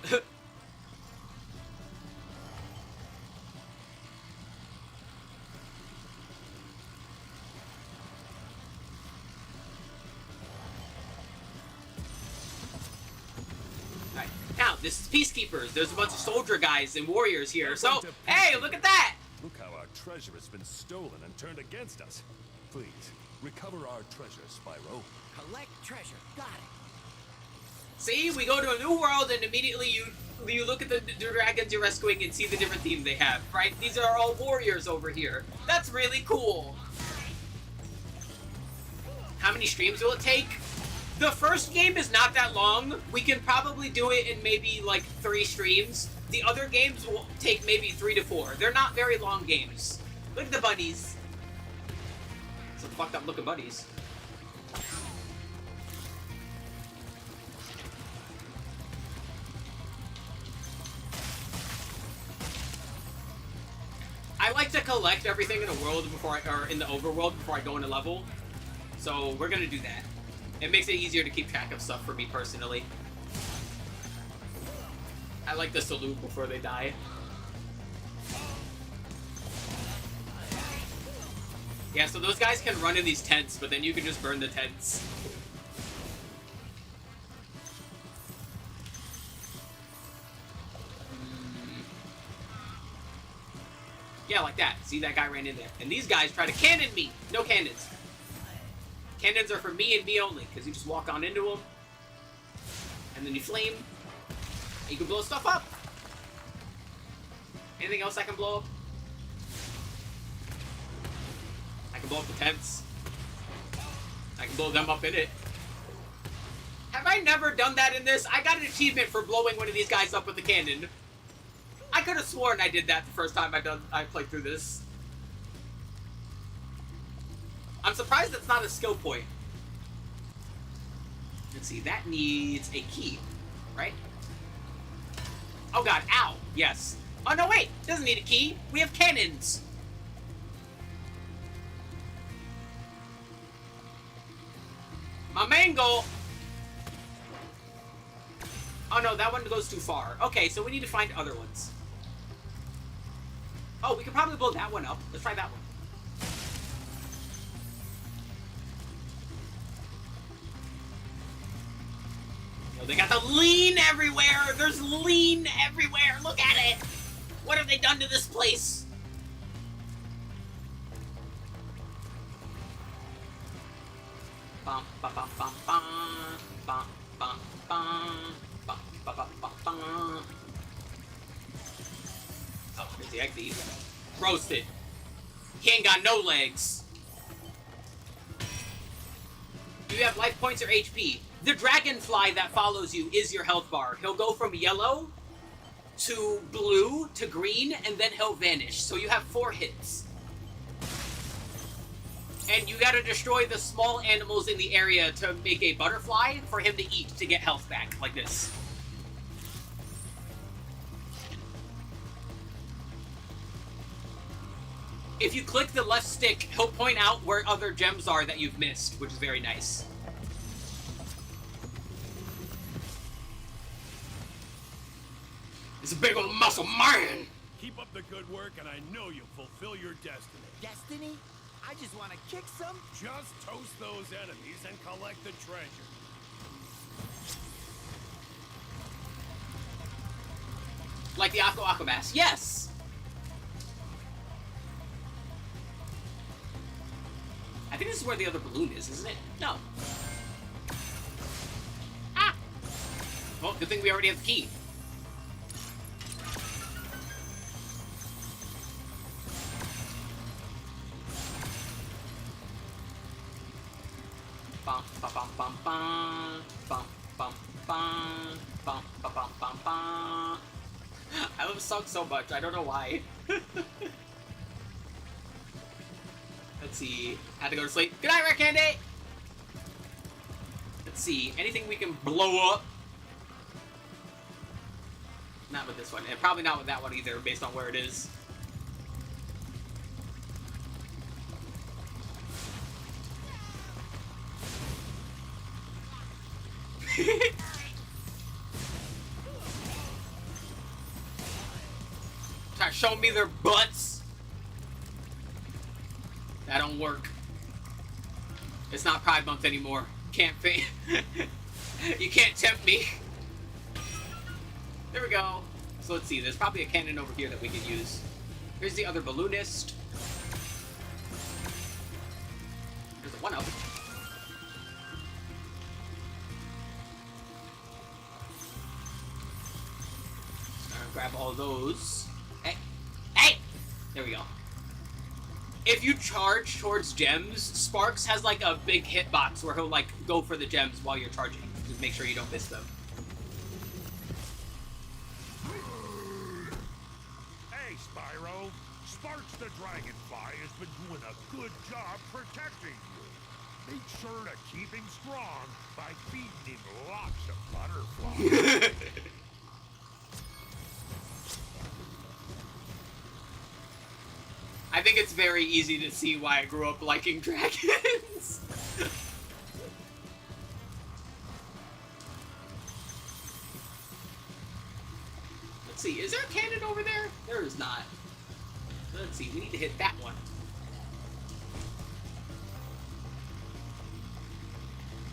Alright, now, this is Peacekeepers. There's a bunch of soldier guys and warriors here. So, hey, look at that! Look how our treasure has been stolen and turned against us. Please, recover our treasure, Spyro. Collect treasure. Got it. See, we go to a new world and immediately you look at the dragons you're rescuing and see the different themes they have, right? These are all warriors over here. That's really cool. How many streams will it take? The first game is not that long. We can probably do it in maybe like 3 streams. The other games will take maybe 3 to 4. They're not very long games. Look at the bunnies. Some fucked up looking bunnies. I like to collect everything in a world before or in the overworld before I go into level. So we're gonna do that. It makes it easier to keep track of stuff for me personally. I like to salute before they die. Yeah, so those guys can run in these tents, but then you can just burn the tents. Yeah, like that. See, that guy ran in there. And these guys try to cannon me. No cannons. Cannons are for me and me only, because you just walk on into them, and then you flame, and you can blow stuff up. Anything else I can blow up? I can blow up the tents. I can blow them up in it. Have I never done that in this? I got an achievement for blowing one of these guys up with a cannon. I could have sworn I did that the first time I played through this. I'm surprised it's not a skill point. Let's see, that needs a key, right? Oh god, ow, yes. Oh no, wait, doesn't need a key. We have cannons. My main goal... Oh no, that one goes too far. Okay, so we need to find other ones. Oh, we could probably blow that one up. Let's try that one. Yo, they got the lean everywhere! There's lean everywhere! Look at it! What have they done to this place? Bum, bum, bum, bum, bum, bum, bum, bum, bum, bum, bum, bum, bum. Oh, here's the egg thief. Roasted. He ain't got no legs. Do you have life points or HP? The dragonfly that follows you is your health bar. He'll go from yellow to blue to green, and then he'll vanish. So you have 4 hits. And you gotta destroy the small animals in the area to make a butterfly for him to eat to get health back, like this. If you click the left stick, he'll point out where other gems are that you've missed, which is very nice. It's a big old muscle man! Keep up the good work, and I know you'll fulfill your destiny. Destiny? I just want to kick some. Just toast those enemies and collect the treasure. Like the Aqua Mask. Yes! I think this is where the other balloon is, isn't it? No. Well, good thing we already have the key. Bum, bum, bum, bum, bum, bum, bum, bum, bum, bum, bum, bum, bum. I love this song so much, I don't know why. Let's see. Had to go to sleep. Good night, Rare Candy! Let's see. Anything we can blow up? Not with this one. And probably not with that one either, based on where it is. Try to show me their butts. That don't work. It's not Pride Month anymore. Can't you can't tempt me. There we go. So let's see. There's probably a cannon over here that we can use. Here's the other balloonist. There's a 1-up. Grab all those. Hey! Hey! There we go. If you charge towards gems, Sparks has like a big hitbox where he'll like go for the gems while you're charging. Just make sure you don't miss them. Hey, Spyro. Sparks the Dragonfly has been doing a good job protecting you. Make sure to keep him strong by feeding him lots of butterflies. I think it's very easy to see why I grew up liking dragons. Let's see, is there a cannon over there? There is not. Let's see, we need to hit that one.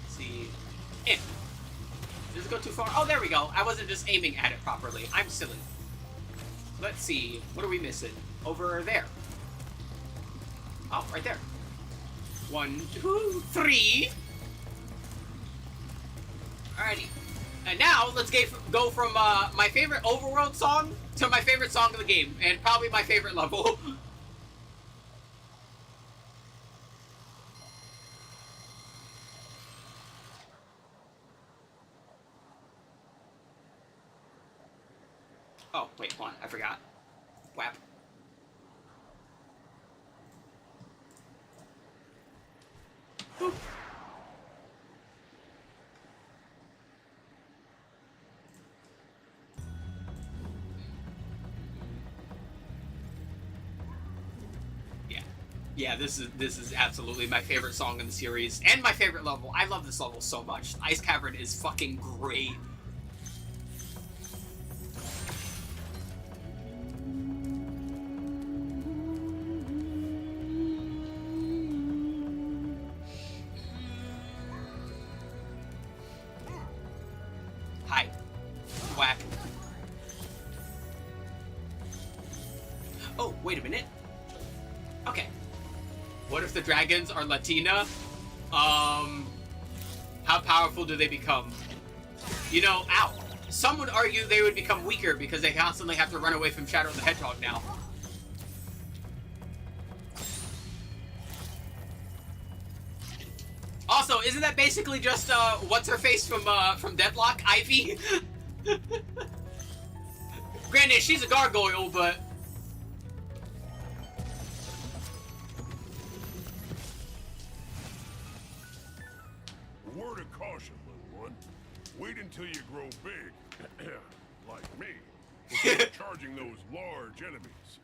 Let's see. Does it go too far? Oh, there we go. I wasn't just aiming at it properly. I'm silly. Let's see. What are we missing? Over there. Oh, right there. 1, 2, 3. Alrighty. And now, let's go from my favorite overworld song to my favorite song of the game. And probably my favorite level. Oh, wait, hold on. I forgot. Whap. Boop. Yeah, this is absolutely my favorite song in the series and my favorite level. I love this level so much. Ice Cavern is fucking great. Hi. Whack. Oh, wait a minute. Okay. What if the dragons are Latina? How powerful do they become? You know, ow. Some would argue they would become weaker because they constantly have to run away from Shadow the Hedgehog now. Also, isn't that basically just, what's-her-face from Deadlock, Ivy? Granted, she's a gargoyle, but... Word of caution, little one. Wait until you grow big, like me, before charging those large enemies.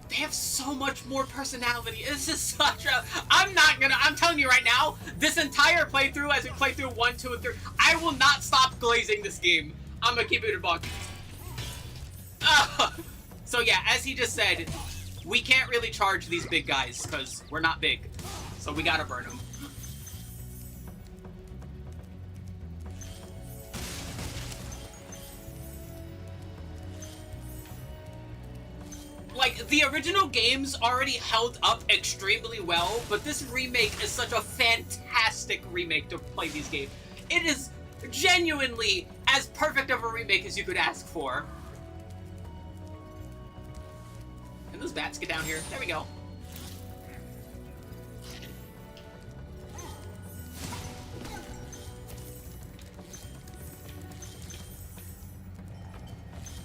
They have so much more personality. This is such a... I'm telling you right now, this entire playthrough, as we play through 1, 2, and 3, I will not stop glazing this game. I'm gonna keep it a buck. So yeah, as he just said, we can't really charge these big guys, because we're not big. So we gotta burn them. Like, the original games already held up extremely well, but this remake is such a fantastic remake to play these games. It is genuinely as perfect of a remake as you could ask for. Can those bats get down here? There we go.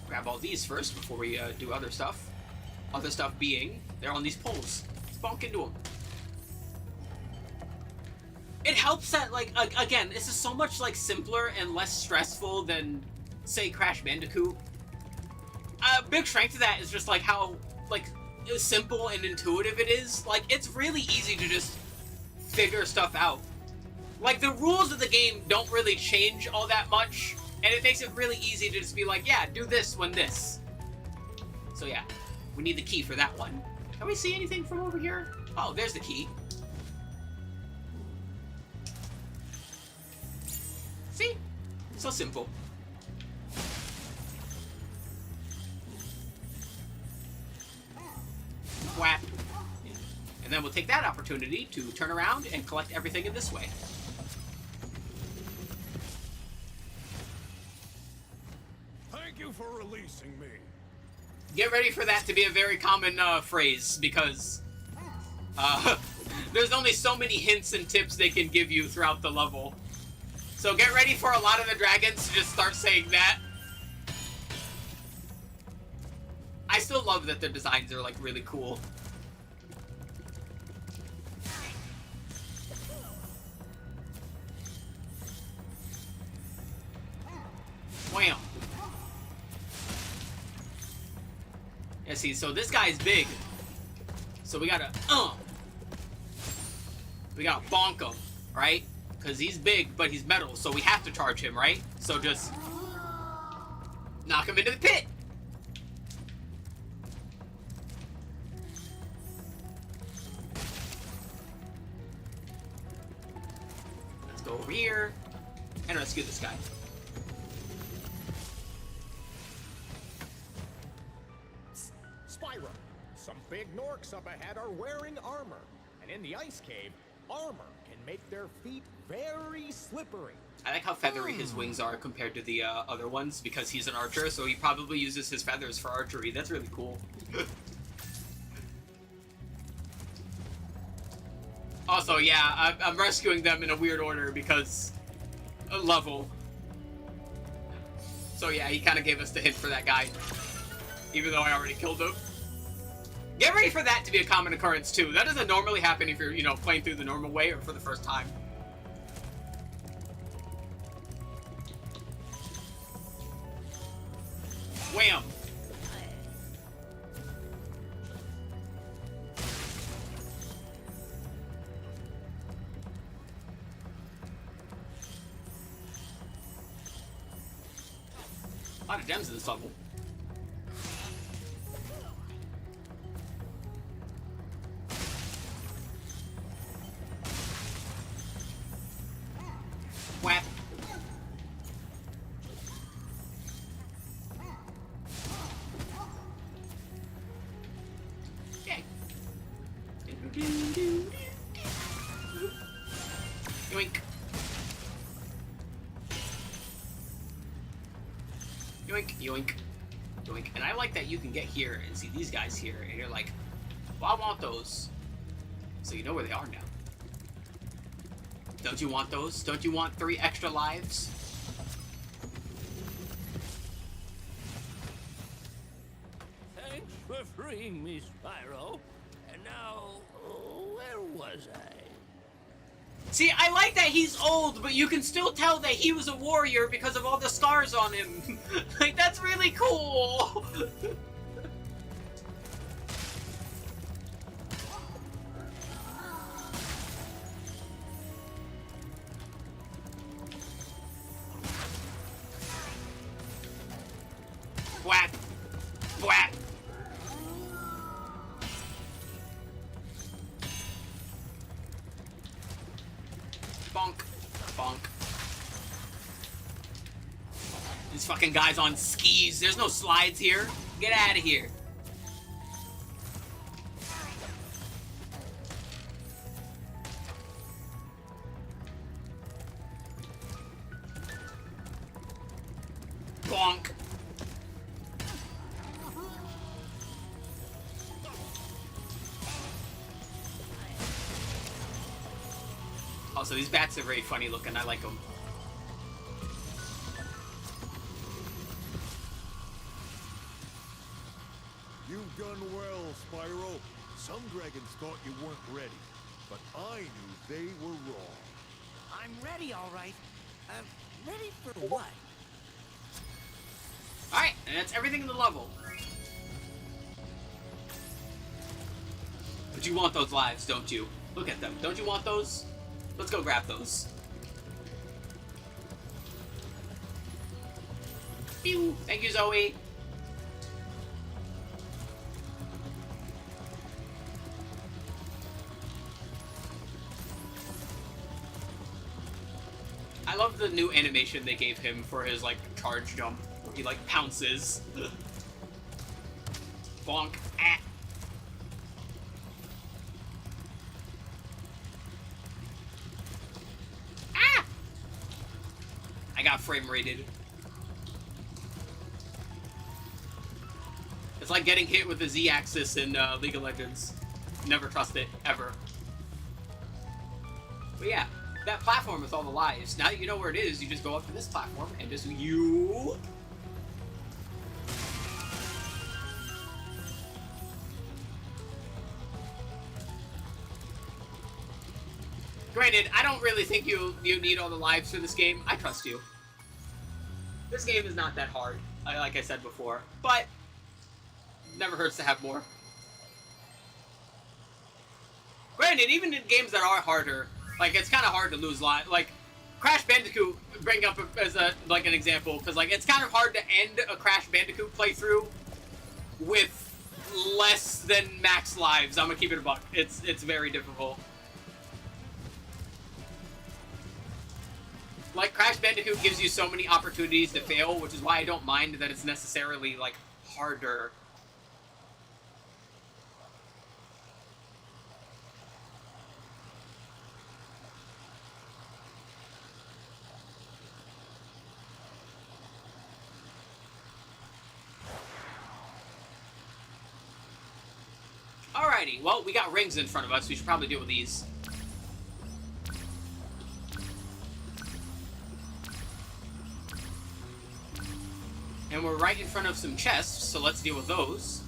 Grab all these first before we do other stuff. Other stuff being, they're on these poles. Let's bonk into them. It helps that, like, again, this is so much, like, simpler and less stressful than, say, Crash Bandicoot. A big strength to that is just, like, how, like, simple and intuitive it is. Like, it's really easy to just figure stuff out. Like, the rules of the game don't really change all that much, and it makes it really easy to just be like, yeah, do this when this. So, yeah, we need the key for that one. Can we see anything from over here? Oh, there's the key. See? So simple. Whap. And then we'll take that opportunity to turn around and collect everything in this way. Thank you for releasing me. Get ready for that to be a very common phrase, because there's only so many hints and tips they can give you throughout the level. So get ready for a lot of the dragons to just start saying that. I still love that their designs are, like, really cool. Wham! Yeah, see, so this guy's big. So we gotta bonk him, right? Because he's big, but he's metal, so we have to charge him, right? So just knock him into the pit. Let's go over here and rescue this guy. Spyro, some big Norks up ahead are wearing armor, and in the ice cave, armor can make their feet very slippery. I like how feathery his wings are compared to the other ones, because he's an archer, so he probably uses his feathers for archery. That's really cool. Also, yeah, I'm rescuing them in a weird order because level. So yeah, he kind of gave us the hint for that guy, even though I already killed him. Get ready for that to be a common occurrence too. That doesn't normally happen if you're, you know, playing through the normal way or for the first time. Wham! A lot of gems in this level. Whap. Okay. Yoink. Yoink, yoink, yoink. And I like that you can get here and see these guys here, and you're like, well, I want those. So you know where they are now. Don't you want those? Don't you want 3 extra lives? Thanks for freeing me, Spyro. And now, where was I? See, I like that he's old, but you can still tell that he was a warrior because of all the scars on him. Like, that's really cool. Whack. Whack. Bonk. Bonk. These fucking guys on skis. There's no slides here. Get out of here. Bonk. Also, these bats are very funny looking. I like them. You've done well, Spyro. Some dragons thought you weren't ready, but I knew they were wrong. I'm ready, all right. Ready for what? Alright, and that's everything in the level. But you want those lives, don't you? Look at them. Don't you want those? Let's go grab those. Pew! Thank you, Zoe. I love the new animation they gave him for his, like, charge jump. Where he, like, pounces. Bonk. Ah. Ah! I got frame rated. It's like getting hit with the Z-axis in League of Legends. Never trust it, ever. But yeah. That platform with all the lives. Now that you know where it is, you just go up to this platform and just you. Granted, I don't really think you need all the lives for this game. I trust you. This game is not that hard, like I said before, but never hurts to have more. Granted, even in games that are harder, like, it's kind of hard to lose lives. Like, Crash Bandicoot, bring up as an example, because, like, it's kind of hard to end a Crash Bandicoot playthrough with less than max lives. I'm gonna keep it a buck. It's very difficult. Like, Crash Bandicoot gives you so many opportunities to fail, which is why I don't mind that it's necessarily, like, harder. Alrighty, well, we got rings in front of us. We should probably deal with these. And we're right in front of some chests, so let's deal with those.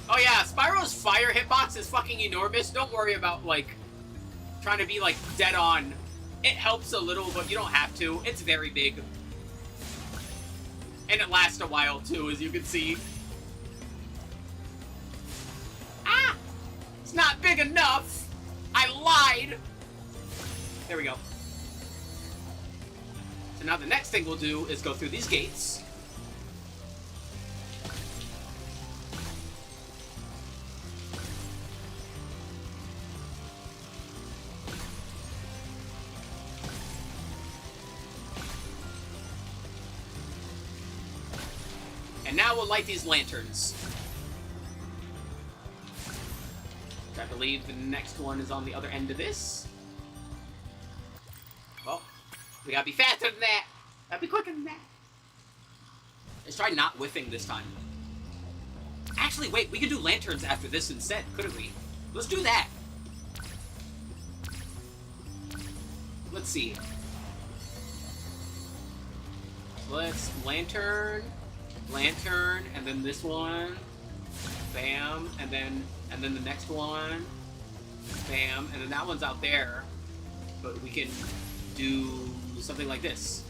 Oh yeah, Spyro's fire hitbox is fucking enormous. Don't worry about, like, trying to be, like, dead on. It helps a little, but you don't have to. It's very big. And it lasts a while, too, as you can see. Ah! It's not big enough! I lied! There we go. So now the next thing we'll do is go through these gates. And now we'll light these lanterns. I believe the next one is on the other end of this. Well, we gotta be faster than that. Gotta be quicker than that. Let's try not whiffing this time. Actually, wait, we could do lanterns after this instead, couldn't we? Let's do that. Let's see. Let's lantern, and then this one, bam, and then the next one, bam, and then that one's out there, but we can do something like this.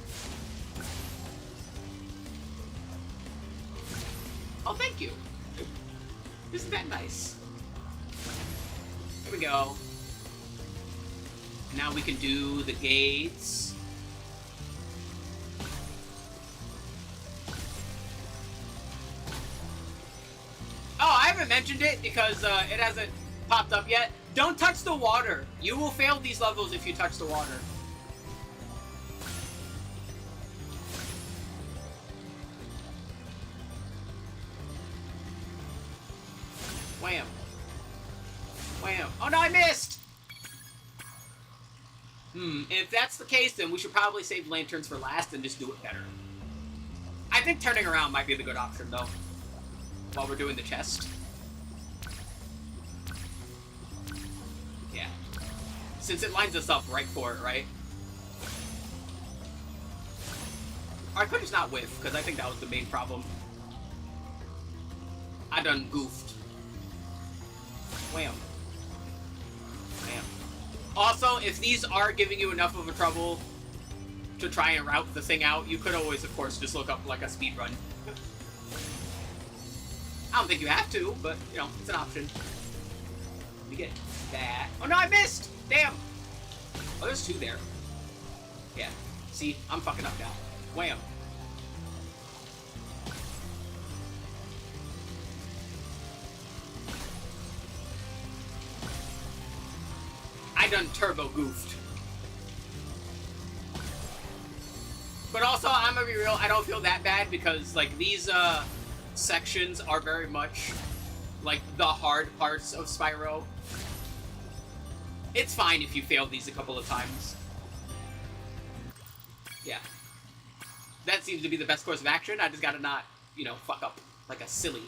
Oh, thank you. Isn't that nice? There we go. Now we can do the gates. Oh, I haven't mentioned it because it hasn't popped up yet. Don't touch the water. You will fail these levels if you touch the water. Wham. Wham. Oh no, I missed! If that's the case, then we should probably save lanterns for last and just do it better. I think turning around might be the good option, though, while we're doing the chest. Yeah. Since it lines us up right for it, right? Or I could just not whiff, because I think that was the main problem. I done goofed. Wham. Wham. Also, if these are giving you enough of a trouble to try and route the thing out, you could always, of course, just look up, like, a speed run. I don't think you have to, but, you know, it's an option. You get that. Oh, no, I missed! Damn! Oh, there's two there. Yeah. See? I'm fucking up now. Wham. I done turbo goofed. But also, I'm gonna be real, I don't feel that bad because, like, these, sections are very much, like, the hard parts of Spyro. It's fine if you fail these a couple of times. Yeah. That seems to be the best course of action. I just gotta not, you know, fuck up like a silly.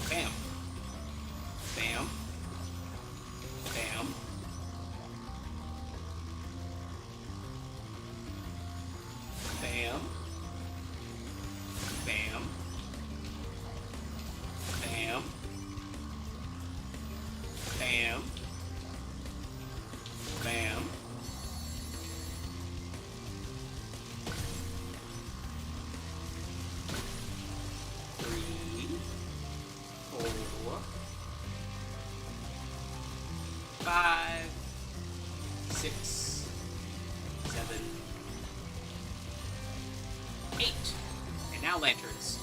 Bam. Bam. Bam. Bam. Bam. Bam. Bam. Bam. Three. 4. 5. 6. 7. 8. And now lanterns.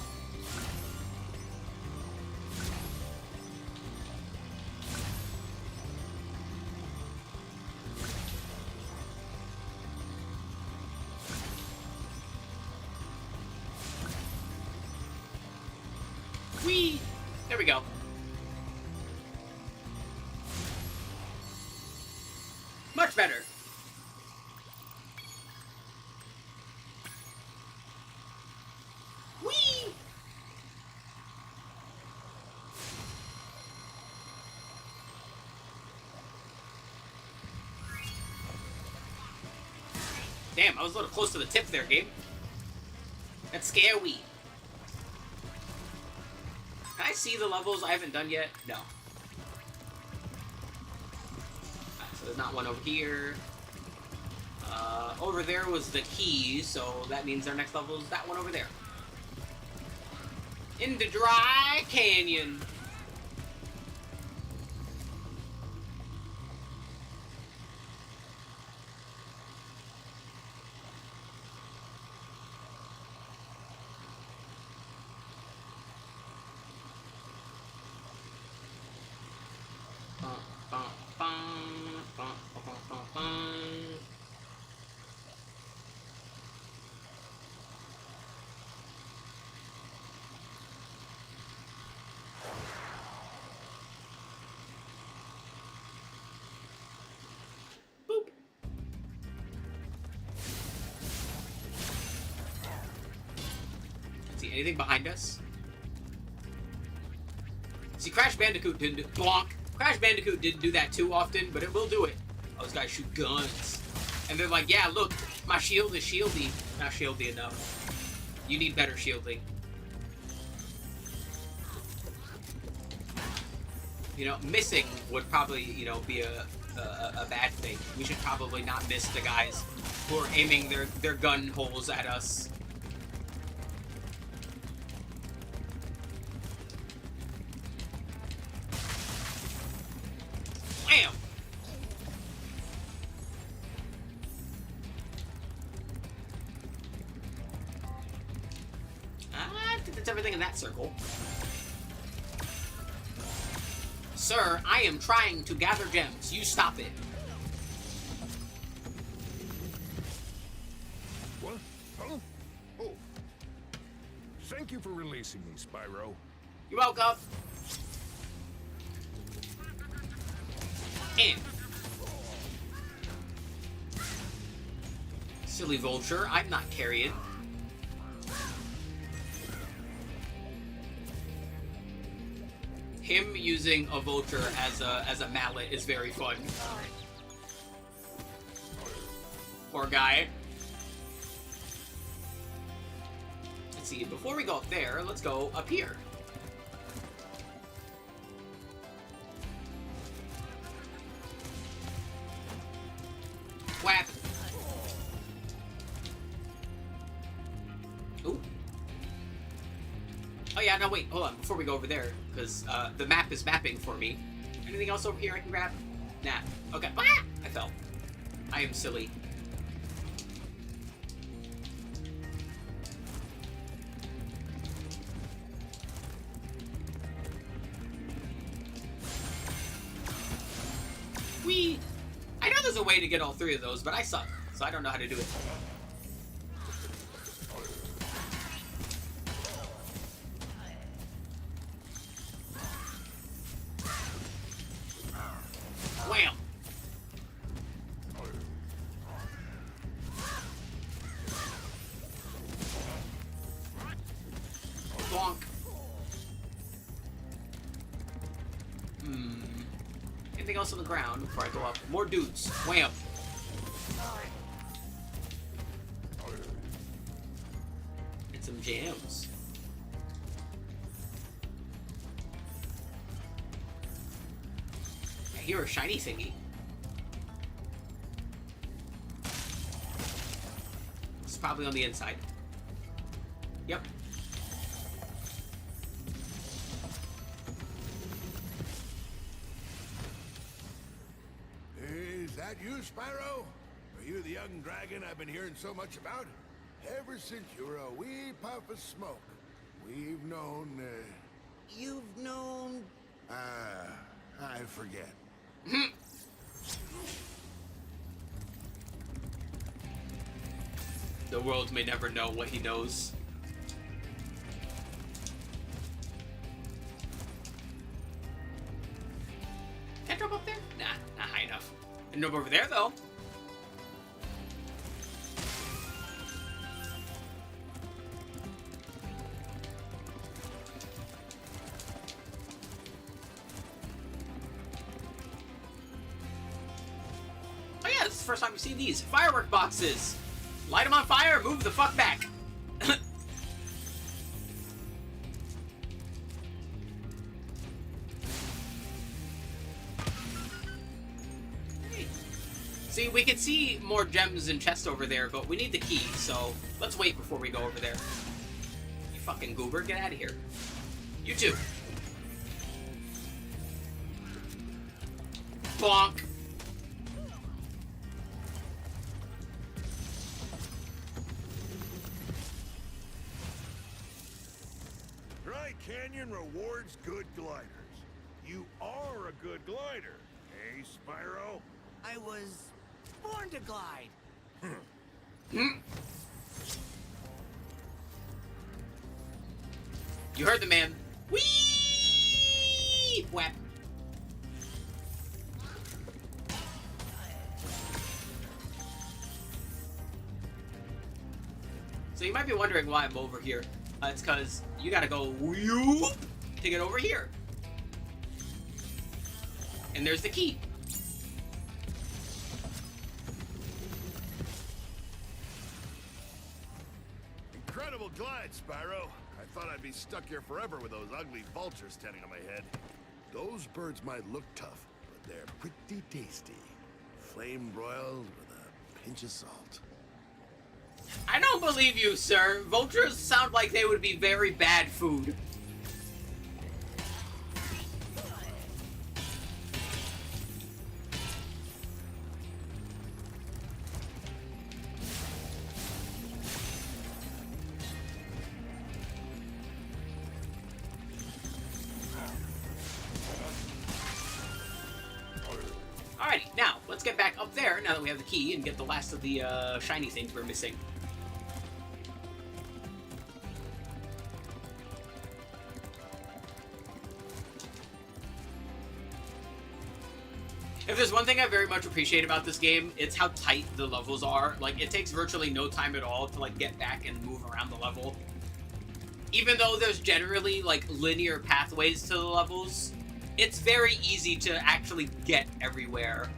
Whee! There we go. Much better. Whee! Damn, I was a little close to the tip there, Gabe. That's scary. Can I see the levels I haven't done yet? No. Alright, so there's not one over here. Over there was the key, so that means our next level is that one over there. In the dry canyon. Boop. See anything behind us? See, Crash Bandicoot didn't bonk. Crash Bandicoot didn't do that too often, but it will do it. Those guys shoot guns. And they're like, yeah, look, my shield is shieldy. Not shieldy enough. You need better shielding. You know, missing would probably, you know, be a bad thing. We should probably not miss the guys who are aiming their gun holes at us. Bam! I think that's everything in that circle. Sir, I am trying to gather gems. You stop it. What? Thank you for releasing me, Spyro. You're welcome. And silly vulture, I'm not carrying. Him using a vulture as a mallet is very fun. Poor guy. Let's see, before we go up there, let's go up here. Whap. Ooh. Oh yeah, no wait, hold on, before we go over there, because the map is mapping for me. Anything else over here I can grab? Nah. Okay. Ah! I fell. I am silly. Whee! I know there's a way to get all three of those, but I suck, so I don't know how to do it. Wham! Bonk. Anything else on the ground before I go up? More dudes. Wham! And some jams. I hear a shiny thingy. It's probably on the inside. Yep. Is that you, Spyro? Are you the young dragon I've been hearing so much about? Ever since you were a wee puff of smoke, we've known, You've known... I forget. The world may never know what he knows. Can I drop up there? Nah, not high enough. I can jump over there, though. Oh yeah, this is the first time we've seen these. Firework boxes! Light them on fire, move the fuck back! See, we can see more gems and chests over there, but we need the key, so let's wait before we go over there. You fucking goober, get out of here. You too. Bonk. Dry Canyon rewards good gliders. You are a good glider, eh, Spyro? I was born to glide. You heard the man. Whee! Whap. So you might be wondering why I'm over here. It's because you gotta go whoop to get over here. And there's the key. Incredible glide, Spyro. I thought I'd be stuck here forever with those ugly vultures standing on my head. Those birds might look tough, but they're pretty tasty. Flame broiled with a pinch of salt. I don't believe you, sir. Vultures sound like they would be very bad food. Alrighty, now, let's get back up there, now that we have the key, and get the last of the shiny things we're missing. If there's one thing I very much appreciate about this game, it's how tight the levels are. Like, it takes virtually no time at all to, like, get back and move around the level. Even though there's generally, like, linear pathways to the levels, it's very easy to actually get everywhere.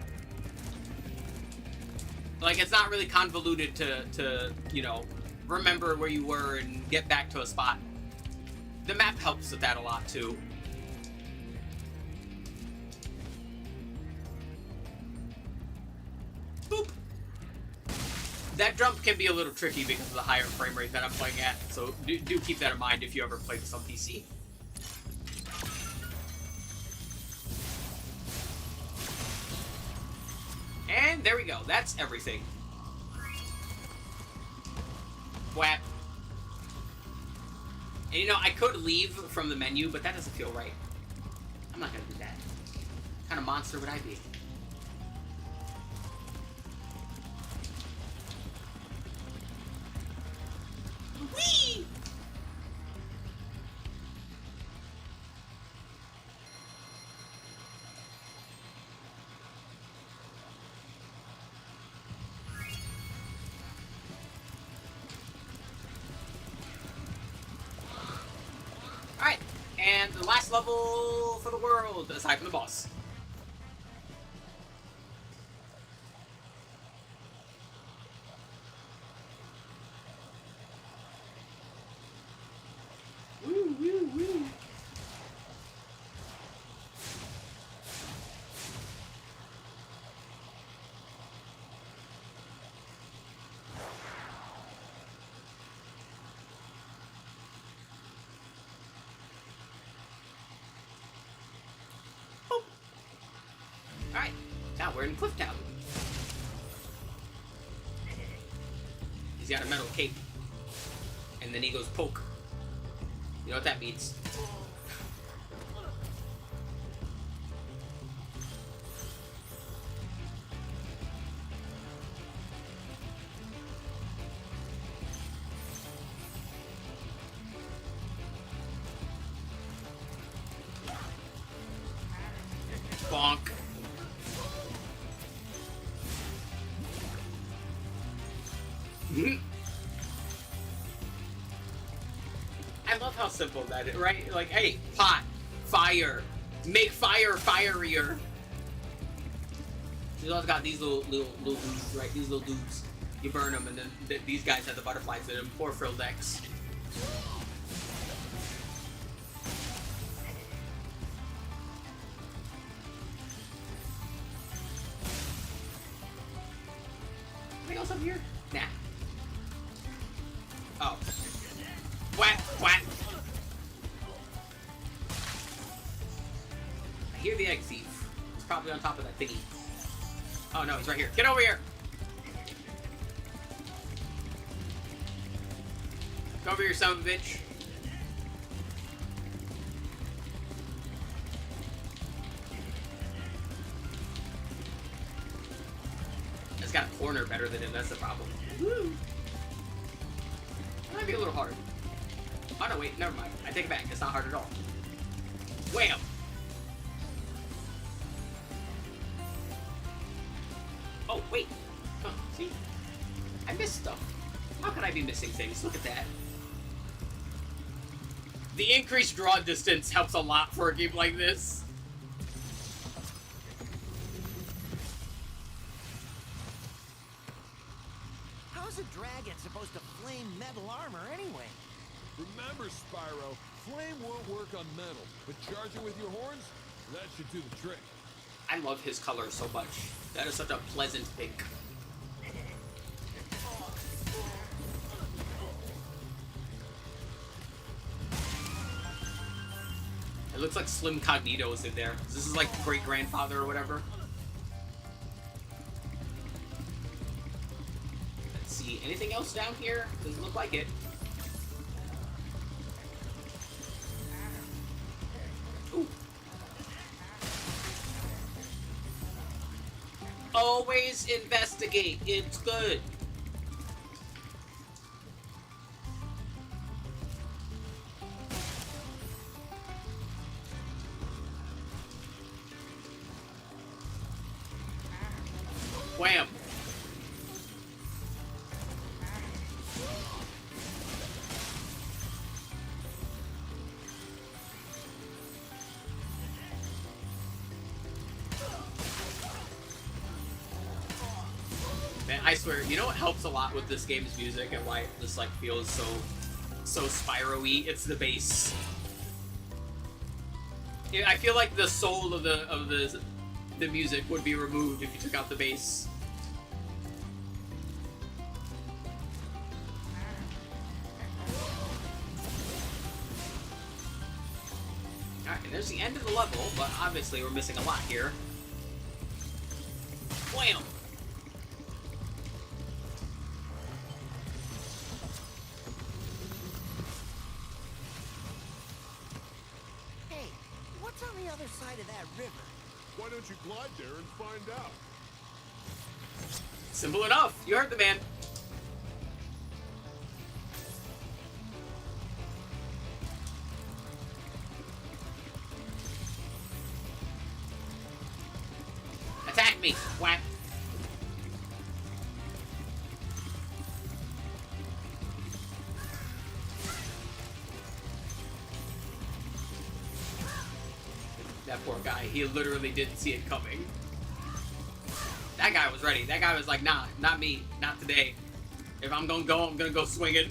Like, it's not really convoluted to you know, remember where you were and get back to a spot. The map helps with that a lot, too. Boop. That jump can be a little tricky because of the higher frame rate that I'm playing at, so do keep that in mind if you ever play this on PC. And there we go. That's everything. Whap. And you know, I could leave from the menu, but that doesn't feel right. I'm not gonna do that. What kind of monster would I be? Whee! Alright, and the last level for the world, aside from the boss. Woo, woo, woo. Alright, now we're in Cliff Town. He's got a metal cape. And then he goes poke. You know what that means. Bonk. I love how simple that is, right? Like, hey, pot, fire, make fire fierier. He's also got these little dudes, right? These little dudes. You burn them, and then these guys have the butterflies in them. Poor frilled decks. Anything else up here? Nah. Oh. Whack, whack. I hear the egg thief. He's probably on top of that thingy. Oh no, he's right here. Get over here! Come over here, son of a bitch. It's got a corner better than him, that's the problem. Woo! That might be a little hard. Oh no, wait, never mind. I take it back. It's not hard at all. Wham! Oh, wait. Oh, see? I missed stuff. How could I be missing things? Look at that. The increased draw distance helps a lot for a game like this. How's a dragon supposed to flame metal armor anyway? Remember, Spyro, flame won't work on metal, but charge it with your horns, that should do the trick. I love his color so much. That is such a pleasant pink. It looks like Slim Cognito's in there. This is like great-grandfather or whatever. Let's see. Anything else down here? Doesn't look like it. Ooh. Always investigate. It's good. Wham! Man, I swear, you know what helps a lot with this game's music and why this like feels so Spyro-y? It's the bass. I feel like the soul of the music would be removed if you took out the bass. Alright, and there's the end of the level, but obviously we're missing a lot here. Wham! Hey, what's on the other side of that river? Why don't you glide there and find out? Simple enough. You heard the man. Attack me. Whack. That poor guy. He literally didn't see it coming. That guy was ready. That guy was like, nah, not me. Not today. If I'm gonna go, I'm gonna go swinging.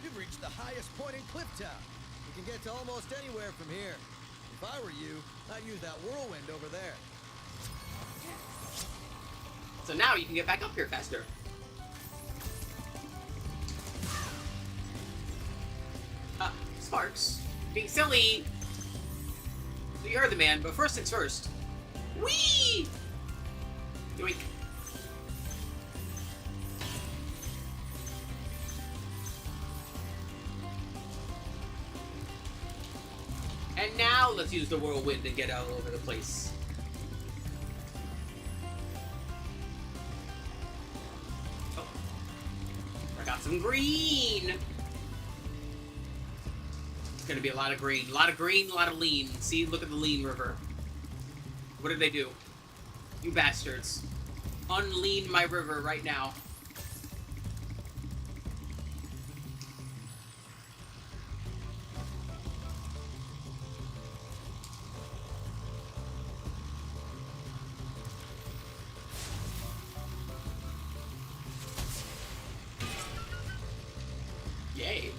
You've reached the highest point in Clifftown. You can get to almost anywhere from here. If I were you, I'd use that whirlwind over there. So now you can get back up here faster. Sparks. Being silly. So you heard the man, but first things first. Whee! Yoink. And now let's use the whirlwind and get all over the place. Oh. I got some green. It's gonna be a lot of green. A lot of green, a lot of lean. See, look at the lean river. What did they do? You bastards. Unlean my river right now. Yay.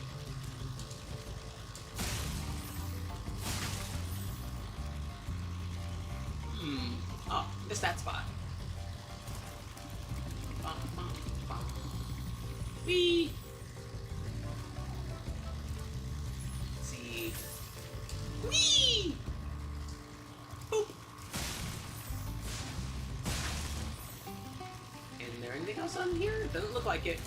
Oh, missed that spot. Whee! Let's see. Whee! Boop. Is there anything else on here? Doesn't look like it.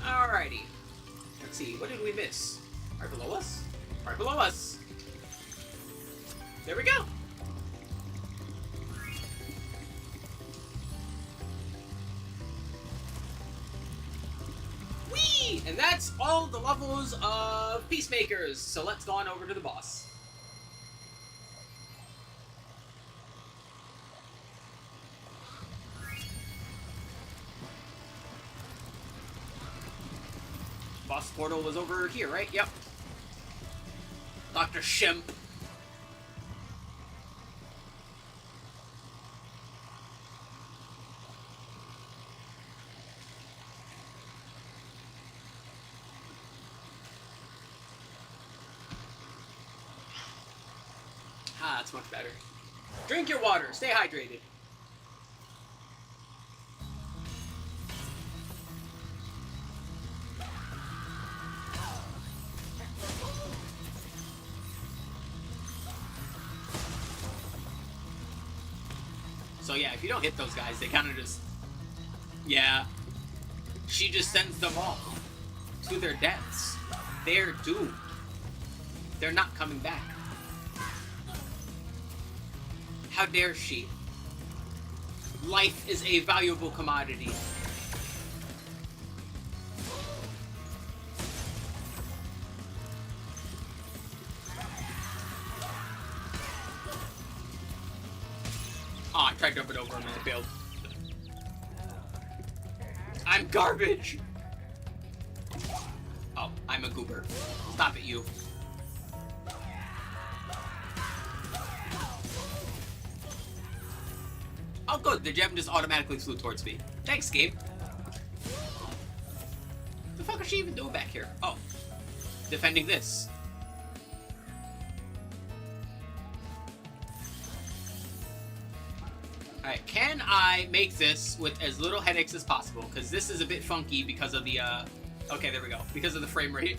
Alrighty. Let's see, what did we miss? Right below us? Right below us! There we go! Whee! And that's all the levels of Peacemakers, so let's go on over to the boss. Boss portal was over here, right? Yep. Dr. Shemp. Ah, that's much better. Drink your water. Stay hydrated. So yeah, if you don't hit those guys, they kind of just Yeah. She just sends them off to their deaths. They're doomed. They're not coming back. How dare she? Life is a valuable commodity. Oh, I tried jumping over him and I failed. I'm garbage! Oh, I'm a goober. Stop it, you. Oh, good. The gem just automatically flew towards me. Thanks, game. What the fuck is she even doing back here? Oh. Defending this. Alright, can I make this with as little headaches as possible? Because this is a bit funky because of the, okay, there we go. Because of the frame rate.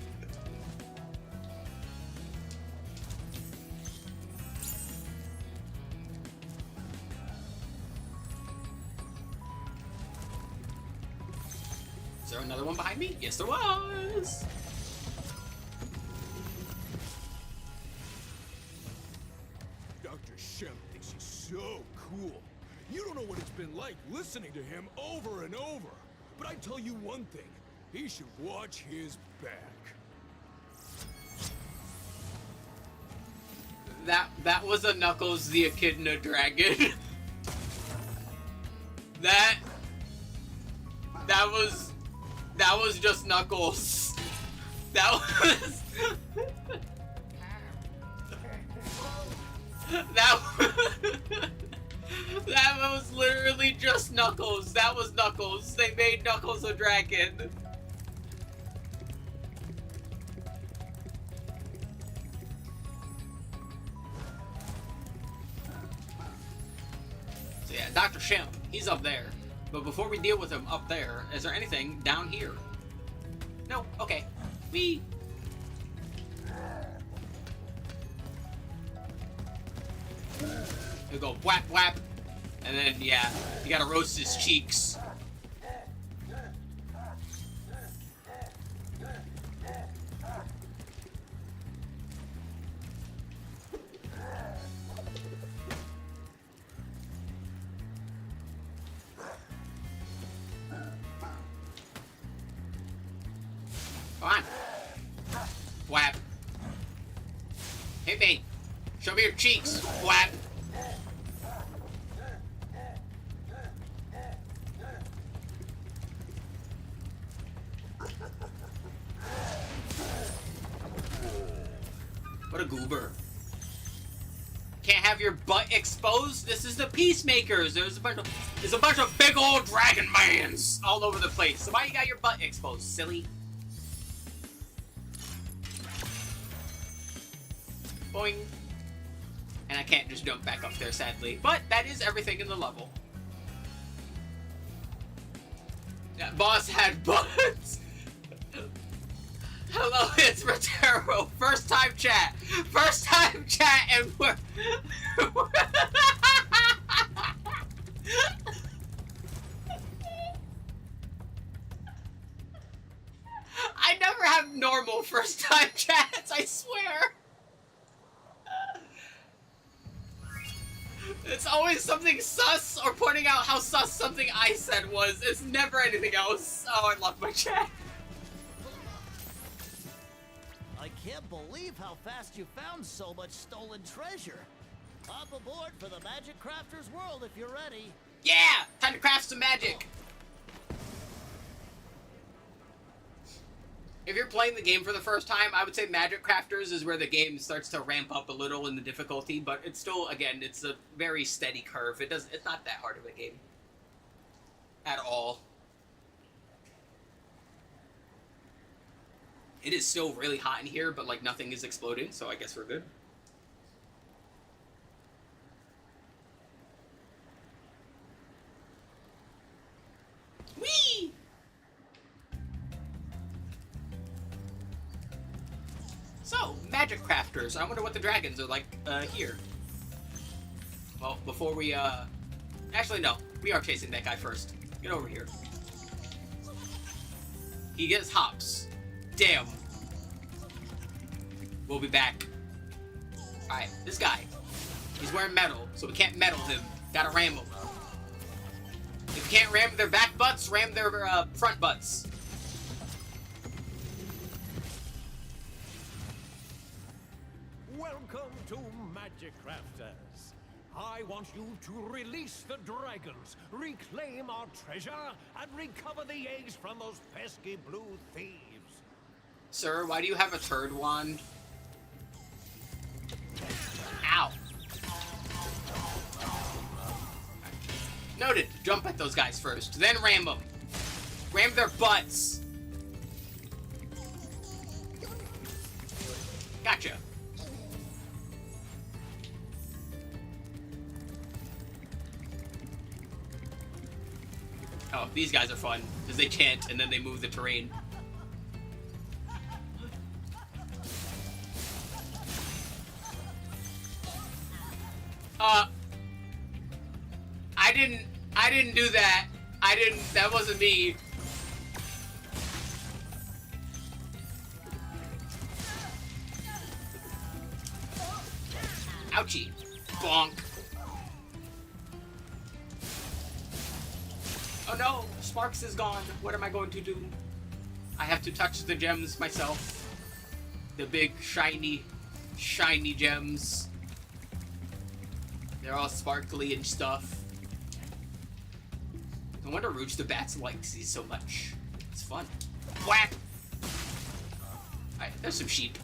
Is there another one behind me? Yes, there was! Dr. Shem thinks he's so cool. You don't know what it's been like listening to him over and over. But I tell you one thing, he should watch his back. That was a Knuckles the Echidna dragon. that was just Knuckles. That was that was literally just Knuckles. That was Knuckles. They made Knuckles a dragon. So yeah, Dr. Shemp, he's up there. But before we deal with him up there, is there anything down here? No? Okay. We... We go whap whap, and then yeah, you gotta roast his cheeks. Come on. Whap. Hit me. Show me your cheeks. Whap. What a goober. Can't have your butt exposed? This is the Peacemakers. There's a bunch of big old dragon mans all over the place. So why you got your butt exposed, silly? Boing. And I can't just jump back up there, sadly. But that is everything in the level. That boss had butts. Hello, it's Rotero. First time chat. First time chat, and we're... I never have normal first time chats, I swear. It's always something sus or pointing out how sus something I said was. It's never anything else. Oh, I love my chat. I can't believe how fast you found so much stolen treasure. Hop aboard for the Magic Crafter's world if you're ready. Yeah! Time to craft some magic! If you're playing the game for the first time, I would say Magic Crafters is where the game starts to ramp up a little in the difficulty, but it's still, again, it's a very steady curve. It's not that hard of a game. At all. It is still really hot in here, but like nothing is exploding, so I guess we're good. Whee! So, Magic Crafters. I wonder what the dragons are like here. Well, before we, actually, no. We are chasing that guy first. Get over here. He gets hops. Damn. We'll be back. Alright, this guy. He's wearing metal, so we can't metal him. Gotta ram him. If you can't ram their back butts, ram their front butts. Welcome to Magic Crafters. I want you to release the dragons, reclaim our treasure, and recover the eggs from those pesky blue thieves. Sir, why do you have a turd wand? Ow. Noted. Jump at those guys first, then ram them. Ram their butts. Gotcha. Oh, these guys are fun, because they chant and then they move the terrain. I didn't do that. That wasn't me. Ouchie. Bonk. Oh no, Sparks is gone. What am I going to do? I have to touch the gems myself. The big, shiny gems. They're all sparkly and stuff. No wonder Rouge the Bats likes these so much. It's fun. Whack! Alright, there's some sheep.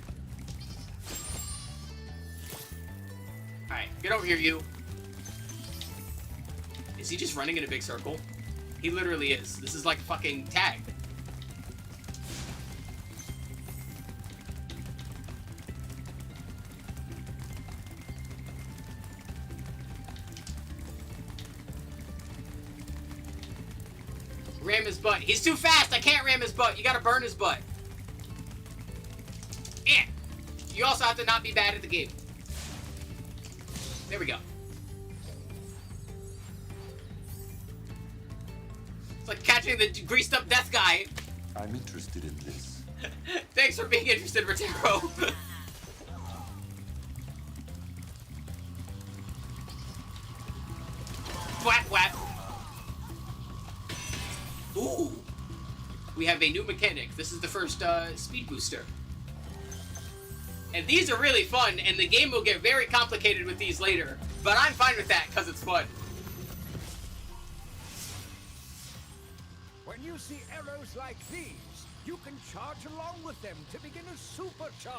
Alright, get over here, you. Is he just running in a big circle? He literally is. This is like fucking tag. Ram his butt. He's too fast. I can't ram his butt. You gotta burn his butt. Yeah. You also have to not be bad at the game. There we go. It's like catching the greased up death guy. I'm interested in this. Thanks for being interested, Rotero. Whap whap. Ooh. We have a new mechanic. This is the first speed booster. And these are really fun, and the game will get very complicated with these later. But I'm fine with that, because it's fun. When you see arrows like these, you can charge along with them to begin a supercharge.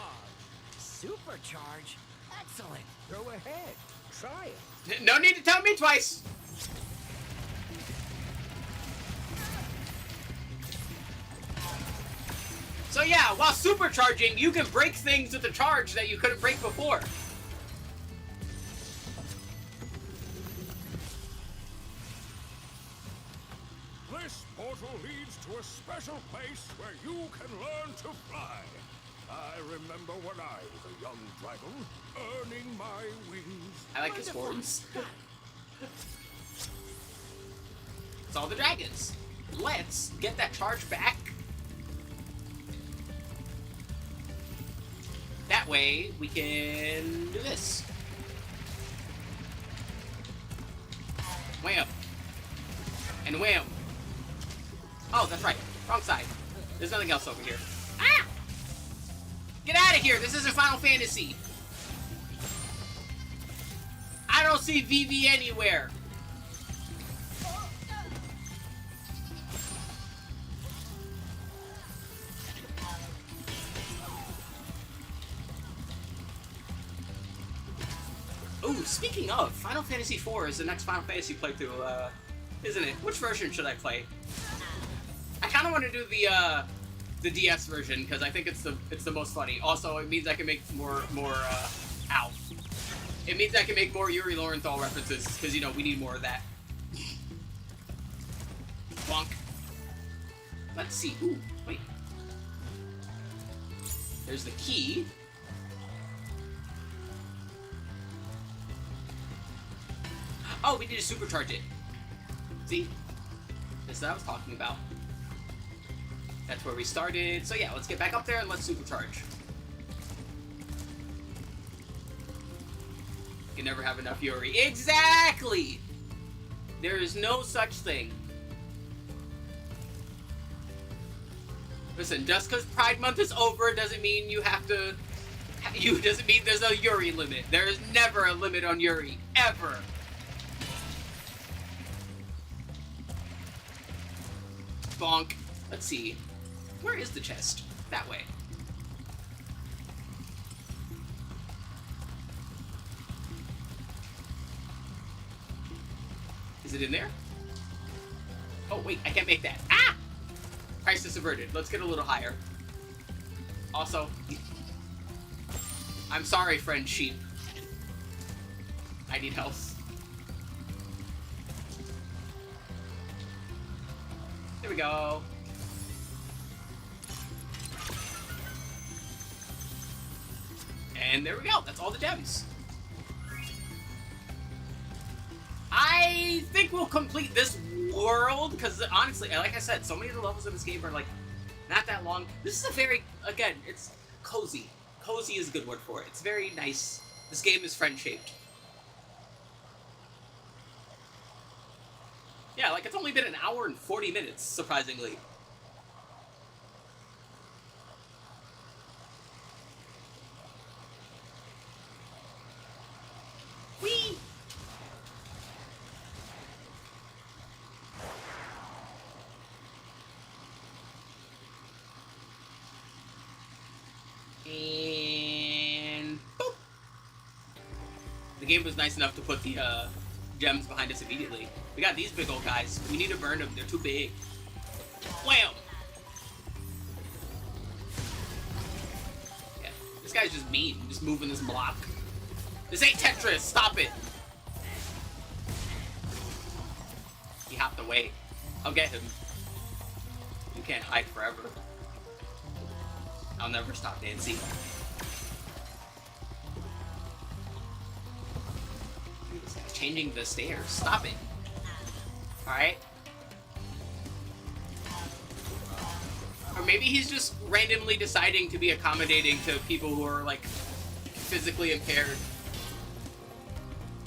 Supercharge? Excellent. Go ahead. Try it. No need to tell me twice. So yeah, while supercharging, you can break things with a charge that you couldn't break before. This portal leads to a special place where you can learn to fly. I remember when I was a young dragon, earning my wings. I like his horns. It's all the dragons. Let's get that charge back. That way, we can do this. Wham. And wham. Oh, that's right. Wrong side. There's nothing else over here. Ah! Get out of here! This isn't Final Fantasy. I don't see VV anywhere. Ooh, speaking of, Final Fantasy IV is the next Final Fantasy playthrough, isn't it? Which version should I play? I kind of want to do the DS version because I think it's the most funny. Also, it means I can make more ow. It means I can make more Yuri Lowenthal references because you know we need more of that. Bonk. Let's see. Ooh, wait. There's the key. Oh, we need to supercharge it. See? This is what I was talking about. That's where we started. So yeah, let's get back up there and let's supercharge. You can never have enough Yuri. Exactly! There is no such thing. Listen, just because Pride Month is over doesn't mean you have to... doesn't mean there's a Yuri limit. There is never a limit on Yuri. Ever. Bonk. Let's see. Where is the chest? That way. Is it in there? Oh, wait. I can't make that. Ah! Crisis averted. Let's get a little higher. Also, I'm sorry, friend sheep. I need health. There we go. And there we go. That's all the gems. I think we'll complete this world, because honestly, like I said, so many of the levels in this game are like not that long. This is a very, again, it's cozy. Cozy is a good word for it. It's very nice. This game is friend-shaped. Yeah, like it's only been an hour and 40 minutes, surprisingly. Whee! And boop. The game was nice enough to put the gems behind us immediately. We got these big old guys. We need to burn them. They're too big. Wham! Yeah, this guy's just mean. Just moving this block. This ain't Tetris. Stop it. He hopped away. I'll get him. You can't hide forever. I'll never stop dancing. This guy's changing the stairs. Stop it. Alright? Or maybe he's just randomly deciding to be accommodating to people who are, like, physically impaired.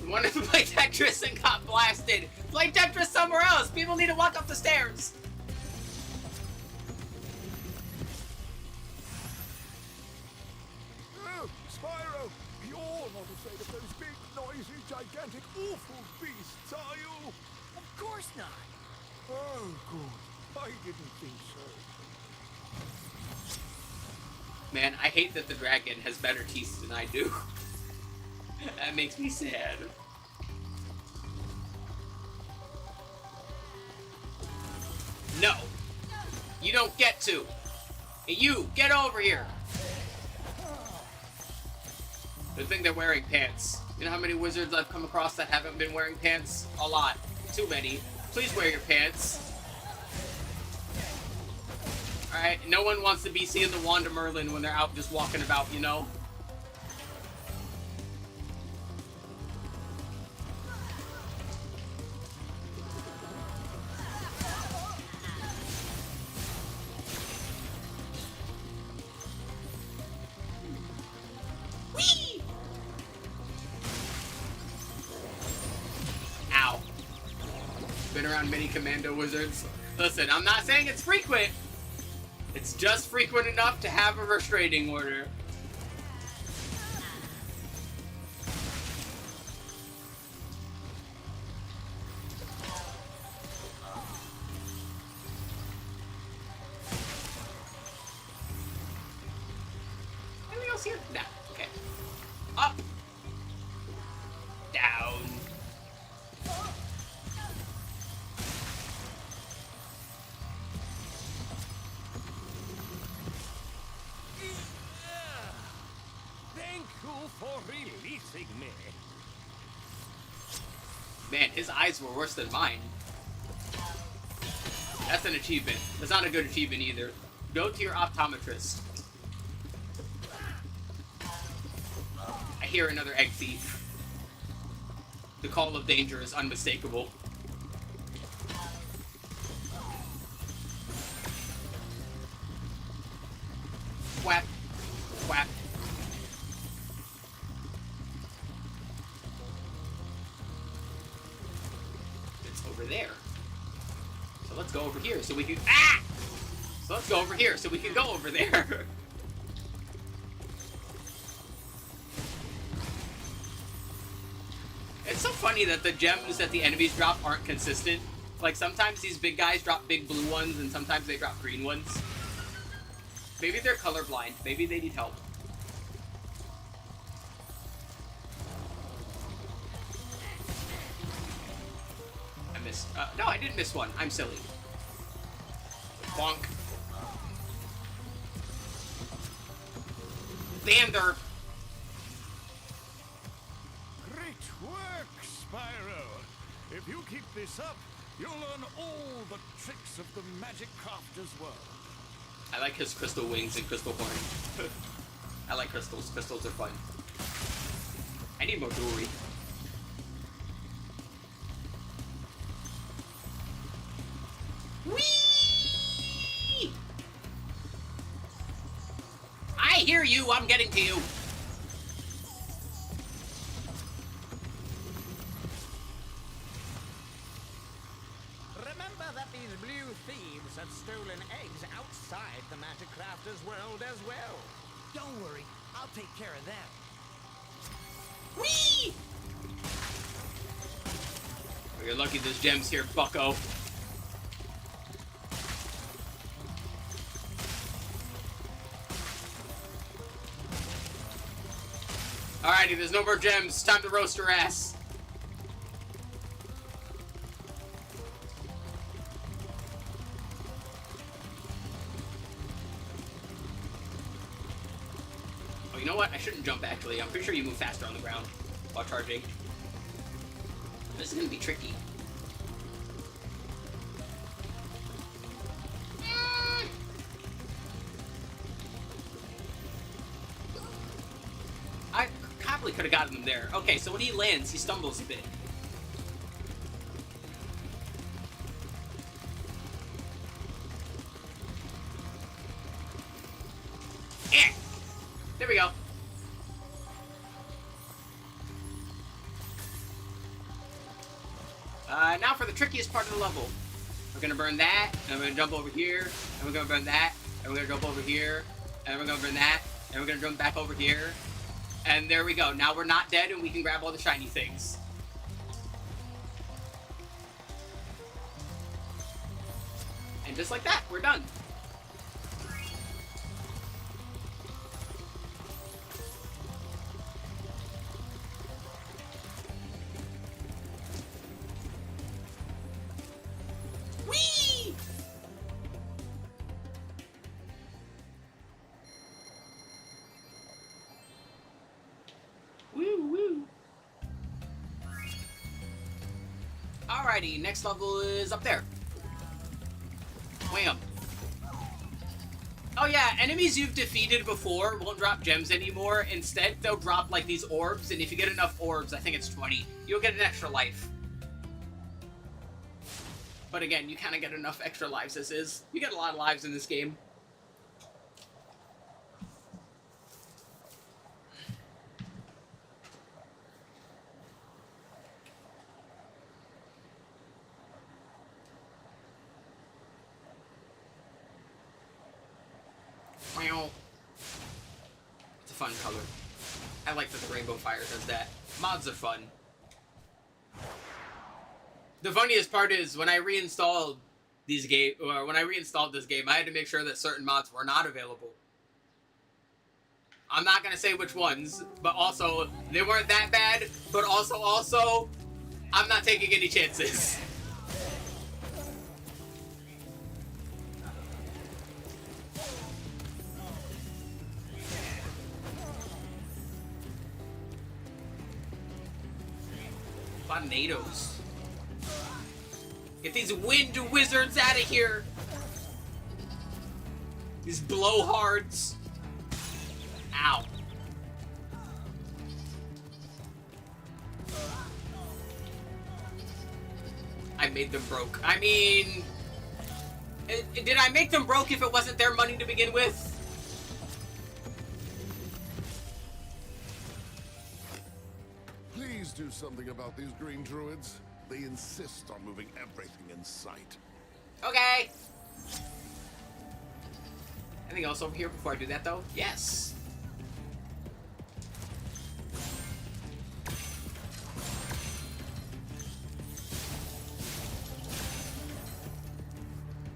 Wanted to play Tetris and got blasted. Play Tetris somewhere else. People need to walk up the stairs. Oh, Spyro, you're not afraid of those big, noisy, gigantic, awful beasts, are you? Of course not. Oh, good. I didn't think so. Man, I hate that the dragon has better teeth than I do. That makes me sad. No! You don't get to! Hey, you! Get over here! Good thing they're wearing pants. You know how many wizards I've come across that haven't been wearing pants? A lot. Too many. Please wear your pants. Alright, no one wants to be seeing the Wand of Merlin when they're out just walking about, you know? Whee! Ow. Been around many commando wizards. Listen, I'm not saying it's frequent. It's just frequent enough to have a restraining order. Anything else here? No. Okay. Up. Down. Thank you for releasing me. Man, his eyes were worse than mine. That's an achievement. That's not a good achievement either. Go to your optometrist. I hear another egg thief. The call of danger is unmistakable. Whap. Whap. It's over there. So let's go over here so we can... Ah! So let's go over here so we can go over there. It's so funny that the gems that the enemies drop aren't consistent. Like, sometimes these big guys drop big blue ones, and sometimes they drop green ones. Maybe they're colorblind. Maybe they need help. I missed. No, I didn't miss one. I'm silly. Bonk. Vander. Great work, Spyro. If you keep this up, you'll learn all the tricks of the magic crafter's world. I like his crystal wings and crystal horn. I like crystals. Crystals are fun. I need more jewelry. Whee! I hear you. I'm getting to you. Remember that these blue thieves have stolen eggs outside the Magic Crafter's world as well. Don't worry, I'll take care of them. Whee! Oh, you're lucky there's gems here, bucko. Alrighty, there's no more gems. Time to roast her ass. Oh, you know what? I shouldn't jump, actually. I'm pretty sure you move faster on the ground while charging. This is gonna be tricky. I probably could have gotten him there. Okay, so when he lands, he stumbles a bit. Eh! There we go. Now for the trickiest part of the level. We're gonna burn that, and we're gonna jump over here, and we're gonna burn that, and we're gonna jump over here, and we're gonna burn that, and we're gonna jump back over here. And there we go. Now we're not dead, and we can grab all the shiny things. And just like that, we're done. Whee! Woo woo. Alrighty, next level is up there. Wham. Oh yeah, enemies you've defeated before won't drop gems anymore. Instead, they'll drop like these orbs, and if you get enough orbs, I think it's 20, you'll get an extra life. But again, you kind of get enough extra lives as is. You get a lot of lives in this game. It's a fun color. I like that the Rainbow Fire does that. Mods are fun. The funniest part is when I reinstalled this game, I had to make sure that certain mods were not available. I'm not gonna say which ones, but also they weren't that bad. But also, I'm not taking any chances. Tornadoes. Get these wind wizards out of here. These blowhards. Ow. I made them broke. I mean, did I make them broke if it wasn't their money to begin with? something about these green druids. They insist on moving everything in sight. Okay. Anything else over here before I do that, though? Yes.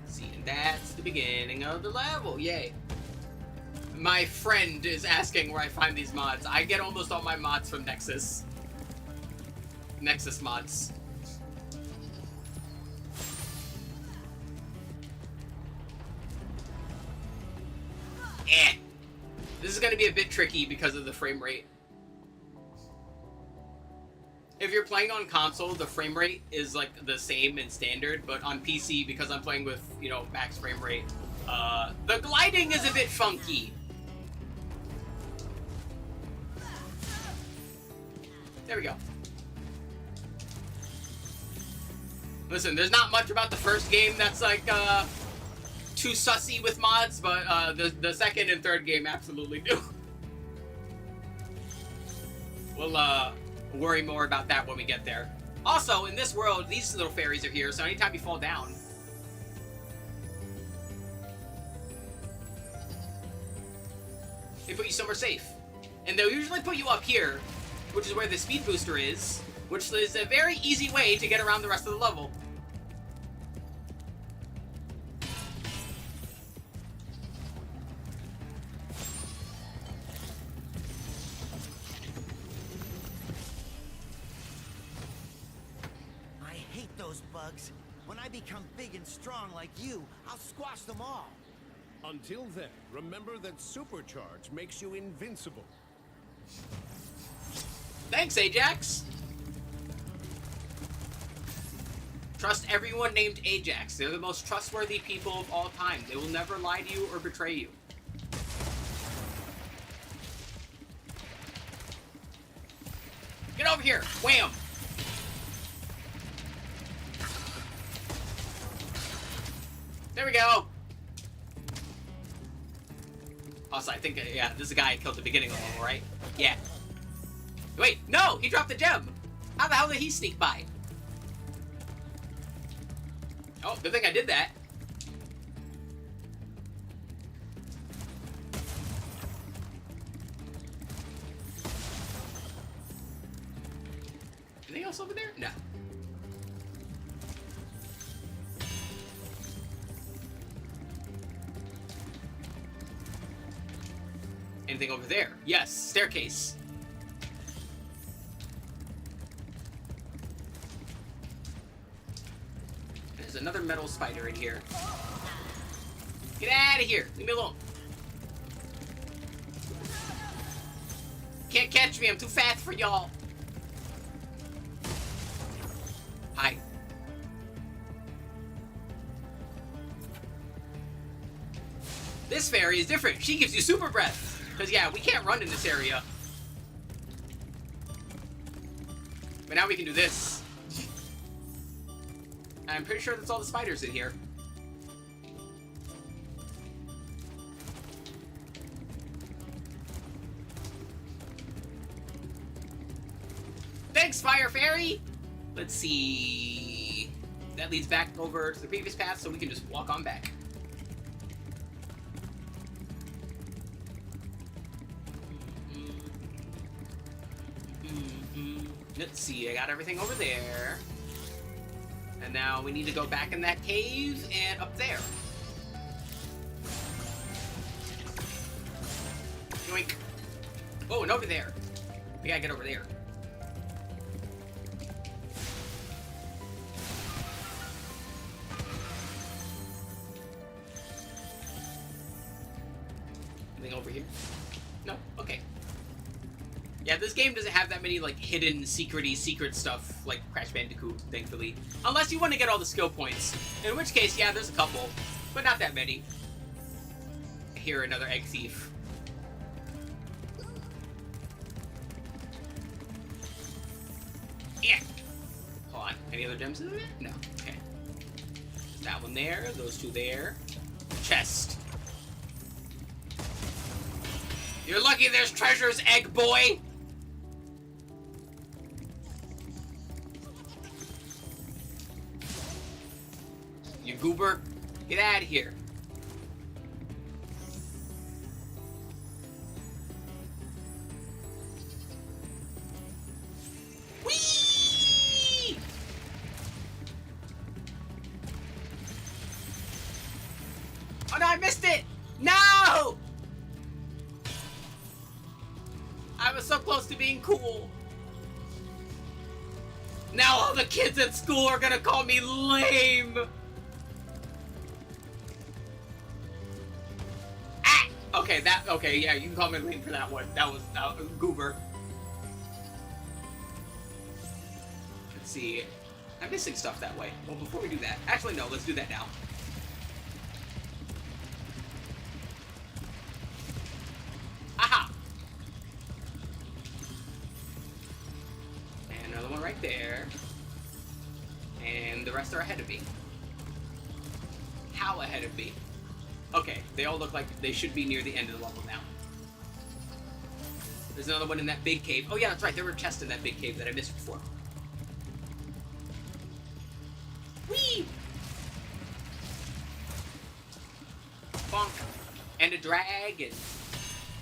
See, and that's the beginning of the level. Yay. My friend is asking where I find these mods. I get almost all my mods from Nexus. Nexus mods. This is going to be a bit tricky because of the frame rate. If you're playing on console, the frame rate is like the same in standard, but on PC, because I'm playing with, you know, max frame rate, the gliding is a bit funky. There we go. Listen, there's not much about the first game that's like, too sussy with mods, but the second and third game absolutely do. We'll worry more about that when we get there. Also, in this world, these little fairies are here, so anytime you fall down, they put you somewhere safe. And they'll usually put you up here, which is where the speed booster is, which is a very easy way to get around the rest of the level. Bugs. When I become big and strong like you, I'll squash them all. Until then, remember that supercharge makes you invincible. Thanks, Ajax. Trust everyone named Ajax. They're the most trustworthy people of all time. They will never lie to you or betray you. Get over here. Wham. There we go. Also, I think, yeah, this is the guy I killed at the beginning of the level, right? Yeah. Wait, no! He dropped the gem! How the hell did he sneak by? Oh, good thing I did that. Anything else over there? No. Anything over there? Yes, staircase. There's another metal spider in here. Get out of here! Leave me alone. Can't catch me, I'm too fast for y'all. Hi. This fairy is different. She gives you super breath. Because, yeah, we can't run in this area. But now we can do this. I'm pretty sure that's all the spiders in here. Thanks, Fire Fairy! Let's see... That leads back over to the previous path, so we can just walk on back. Let's see, I got everything over there. And now we need to go back in that cave and up there. Yoink. Oh, and over there. We gotta get over there. Anything over here? No? Okay. Yeah, this game doesn't have that many, like, hidden, secret stuff, like Crash Bandicoot, thankfully. Unless you want to get all the skill points. In which case, yeah, there's a couple. But not that many. I hear another egg thief. Yeah! Hold on. Any other gems in there? No. Okay. That one there, those two there. Chest. You're lucky there's treasures, egg boy! goober. Get out of here. Whee! Oh no, I missed it! No! I was so close to being cool. Now all the kids at school are gonna call me lame. Ah! Okay, yeah, you can call me lame for that one. That was goober. Let's see. I'm missing stuff that way. Well, before we do that, actually no, let's do that now. Aha! And another one right there. And the rest are ahead of me. How ahead of me? Okay, they all look like they should be near the end of the level now. There's another one in that big cave. Oh yeah, that's right, there were chests in that big cave that I missed before. Whee! Bonk. And a dragon.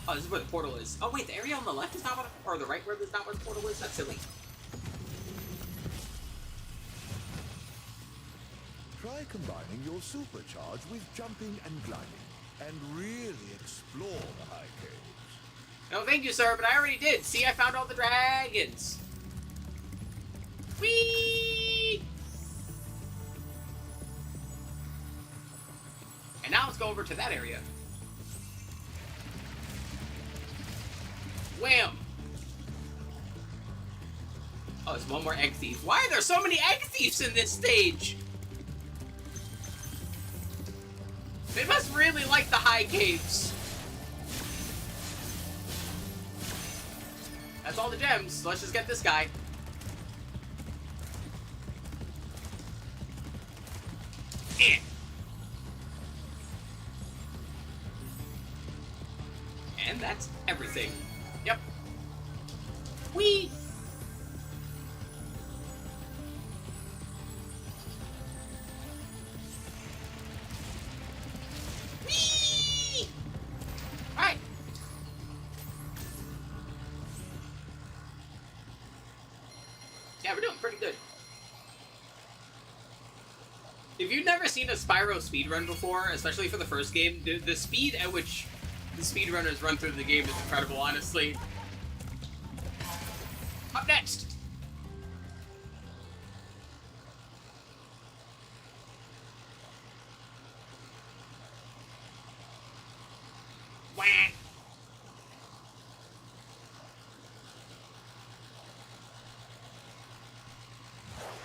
Oh, this is where the portal is. Oh wait, the area on the left is not what, or the right where there's not where the portal is? That's silly. Try combining your supercharge with jumping and gliding, and really explore the high caves. No, thank you, sir, but I already did. See, I found all the dragons. Whee! And now let's go over to that area. Wham! Oh, there's one more egg thief. Why are there so many egg thieves in this stage? They must really like the high caves. That's all the gems. So let's just get this guy. Eh. And that's everything. Yep. Whee! Whee! Alright. Yeah, we're doing pretty good. If you've never seen a Spyro speedrun before, especially for the first game, the speed at which the speedrunners run through the game is incredible, honestly. Up next! Wah!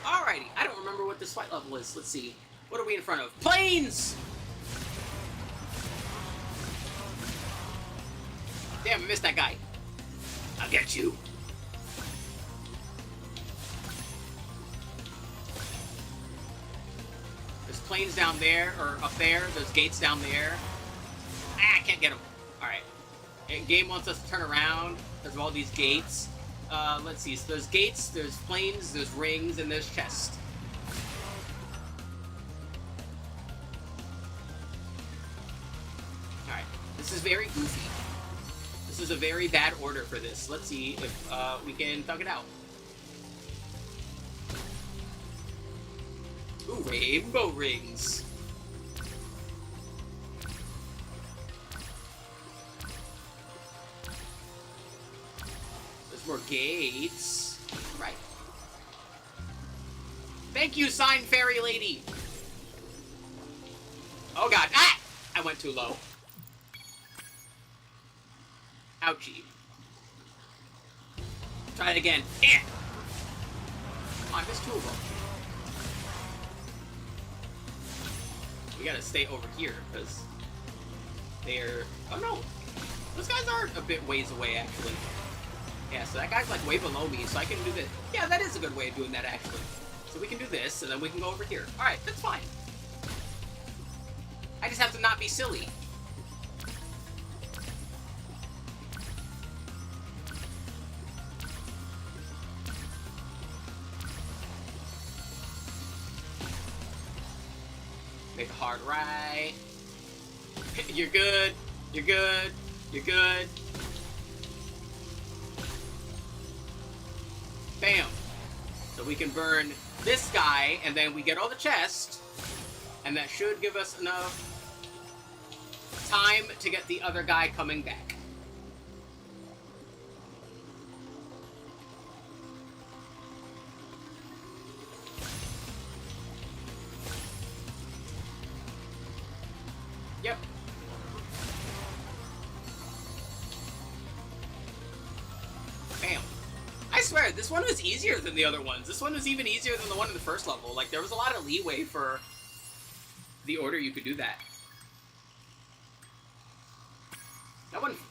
Alrighty, I don't remember what this fight level is. Let's see. What are we in front of? Planes! Damn, I missed that guy. I'll get you. There's planes down there, or up there. There's gates down there. Ah, I can't get them. Alright. Game wants us to turn around because of all these gates. Let's see. So there's gates, there's planes, there's rings, and there's chests. Alright. This is very goofy. This is a very bad order for this. Let's see if we can thug it out. Ooh, rainbow rings. There's more gates. Right. Thank you, sign fairy lady. Oh god. Ah! I went too low. Ouchie. Try it again. Eh. Oh, I missed two of them. We gotta stay over here, because they're... Oh no! Those guys are a bit ways away, actually. Yeah, so that guy's like way below me, so I can do this. Yeah, that is a good way of doing that, actually. So we can do this, and then we can go over here. Alright, that's fine. I just have to not be silly. Take a hard right. You're good. You're good. You're good. Bam. So we can burn this guy, and then we get all the chests, and that should give us enough time to get the other guy coming back. Yep. Bam. I swear, this one was easier than the other ones. This one was even easier than the one in the first level. Like, there was a lot of leeway for the order you could do that.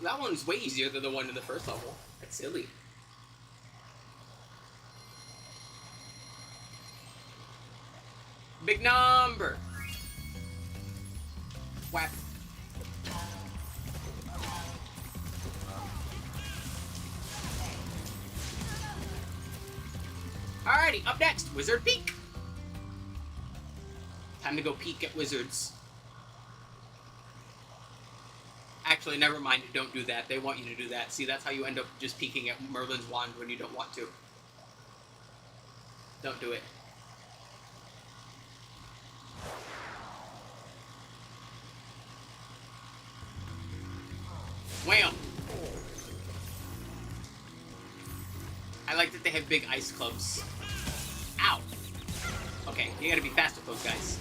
That one's way easier than the one in the first level. That's silly. Big number. Whap. Alrighty, up next, Wizard Peak. Time to go peek at wizards. Actually, never mind, don't do that. They want you to do that. See, that's how you end up just peeking at Merlin's wand when you don't want to. Don't do it. Wham! I like that they have big ice clubs. Ow! Okay, you gotta be fast with those guys.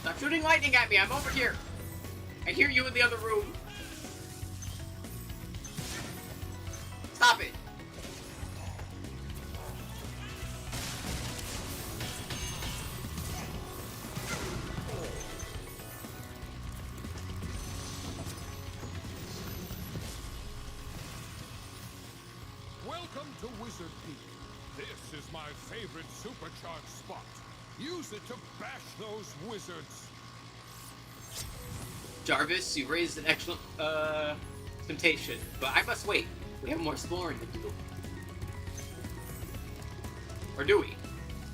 Stop shooting lightning at me, I'm over here. I hear you in the other room. Stop it. Welcome to Wizard Peak. This is my favorite supercharged spot. Use it to bash those wizards. Jarvis, you raised an excellent, temptation, but I must wait. We have more exploring to do. Or do we?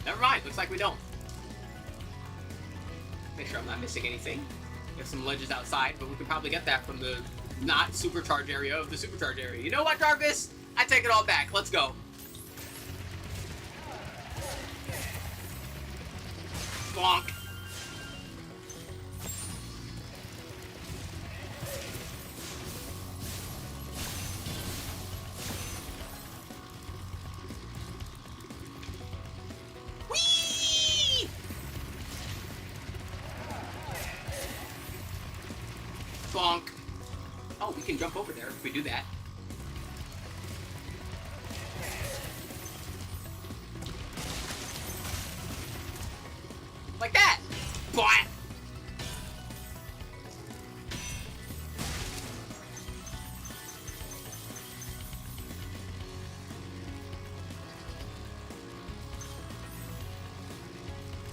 Never mind, looks like we don't. Make sure I'm not missing anything. We have some ledges outside, but we could probably get that from the not supercharged area of the supercharged area. You know what, Jarvis? I take it all back. Let's go. Bonk. Whee! Bonk. Oh, we can jump over there if we do that. Like that! Blah!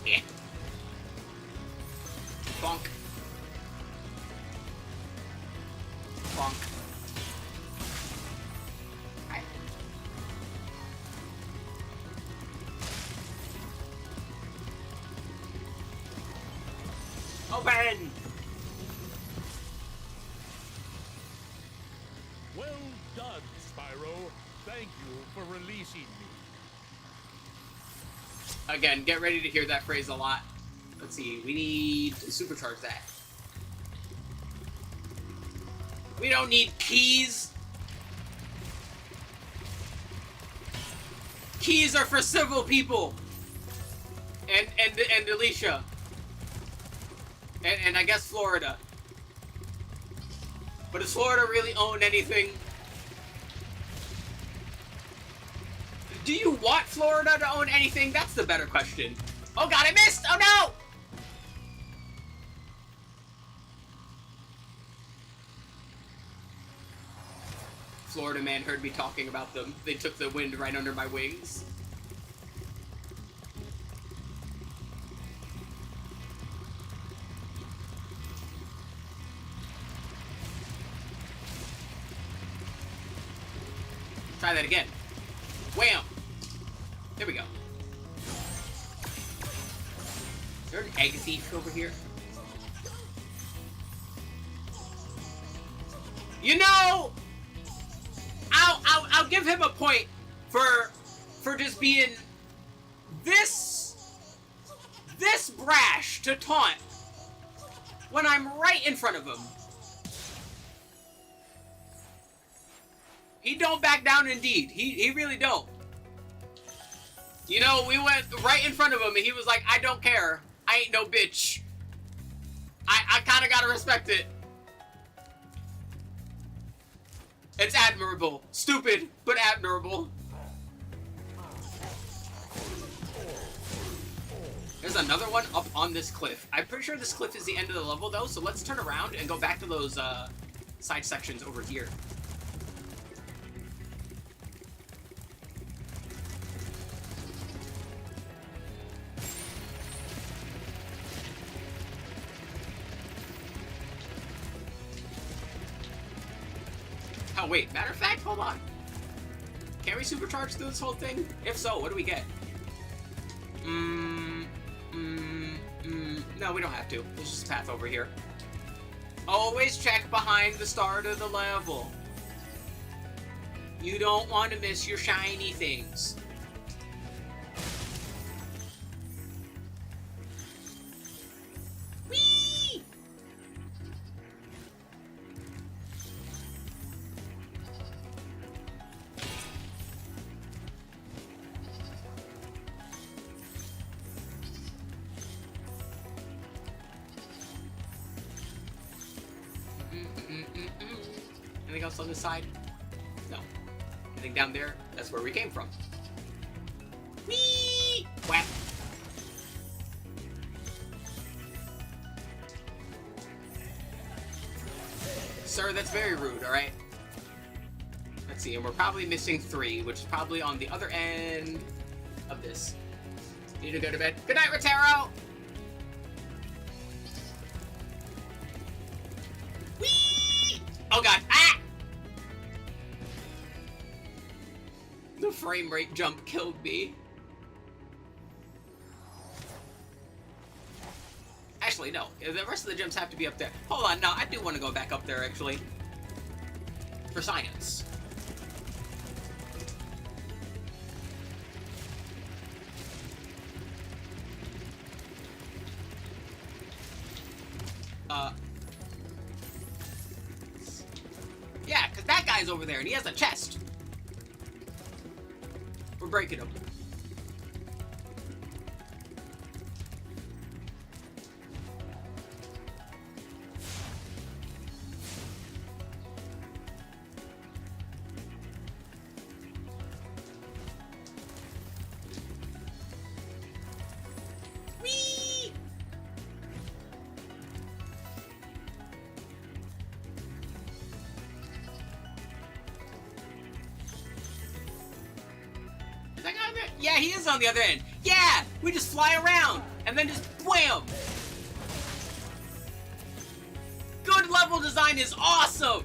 Yeah. Bonk. Bonk. Hi. Open! Well done, Spyro. Thank you for releasing me. Again, get ready to hear that phrase a lot. Let's see, we need to supercharge that. We don't need keys. Keys are for civil people. And Alicia. And I guess Florida. But does Florida really own anything? Do you want Florida to own anything? That's the better question. Oh god, I missed! Oh no! Florida man heard me talking about them. They took the wind right under my wings. Try that again. Wham! There we go. Is there an egg thief over here? You know, I'll give him a point for just being this brash to taunt when I'm right in front of him. He don't back down indeed. He really don't. You know, we went right in front of him and he was like, I don't care. I ain't no bitch. I kind of gotta respect it. It's admirable. Stupid, but admirable. There's another one up on this cliff. I'm pretty sure this cliff is the end of the level, though, so let's turn around and go back to those side sections over here. Oh, wait. Matter of fact, hold on. Can we supercharge through this whole thing? If so, what do we get? No, we don't have to. There's just a path over here. Always check behind the start of the level. You don't want to miss your shiny things. Whee! Anything else on this side? No. Anything down there? That's where we came from. Whee! Whap! Sir, that's very rude, alright? Let's see, and we're probably missing 3, which is probably on the other end of this. Need to go to bed. Good night, Rotaro! Whee! Oh god, ah! The frame rate jump killed me. Actually, no. The rest of the gems have to be up there. Hold on, no, I do want to go back up there, actually. For science. Yeah, because that guy's over there, and he has a chest. We're breaking him. Whee! Is that guy on there? Yeah, he is on the other end. Yeah! We just fly around and then just wham! Good level design is awesome!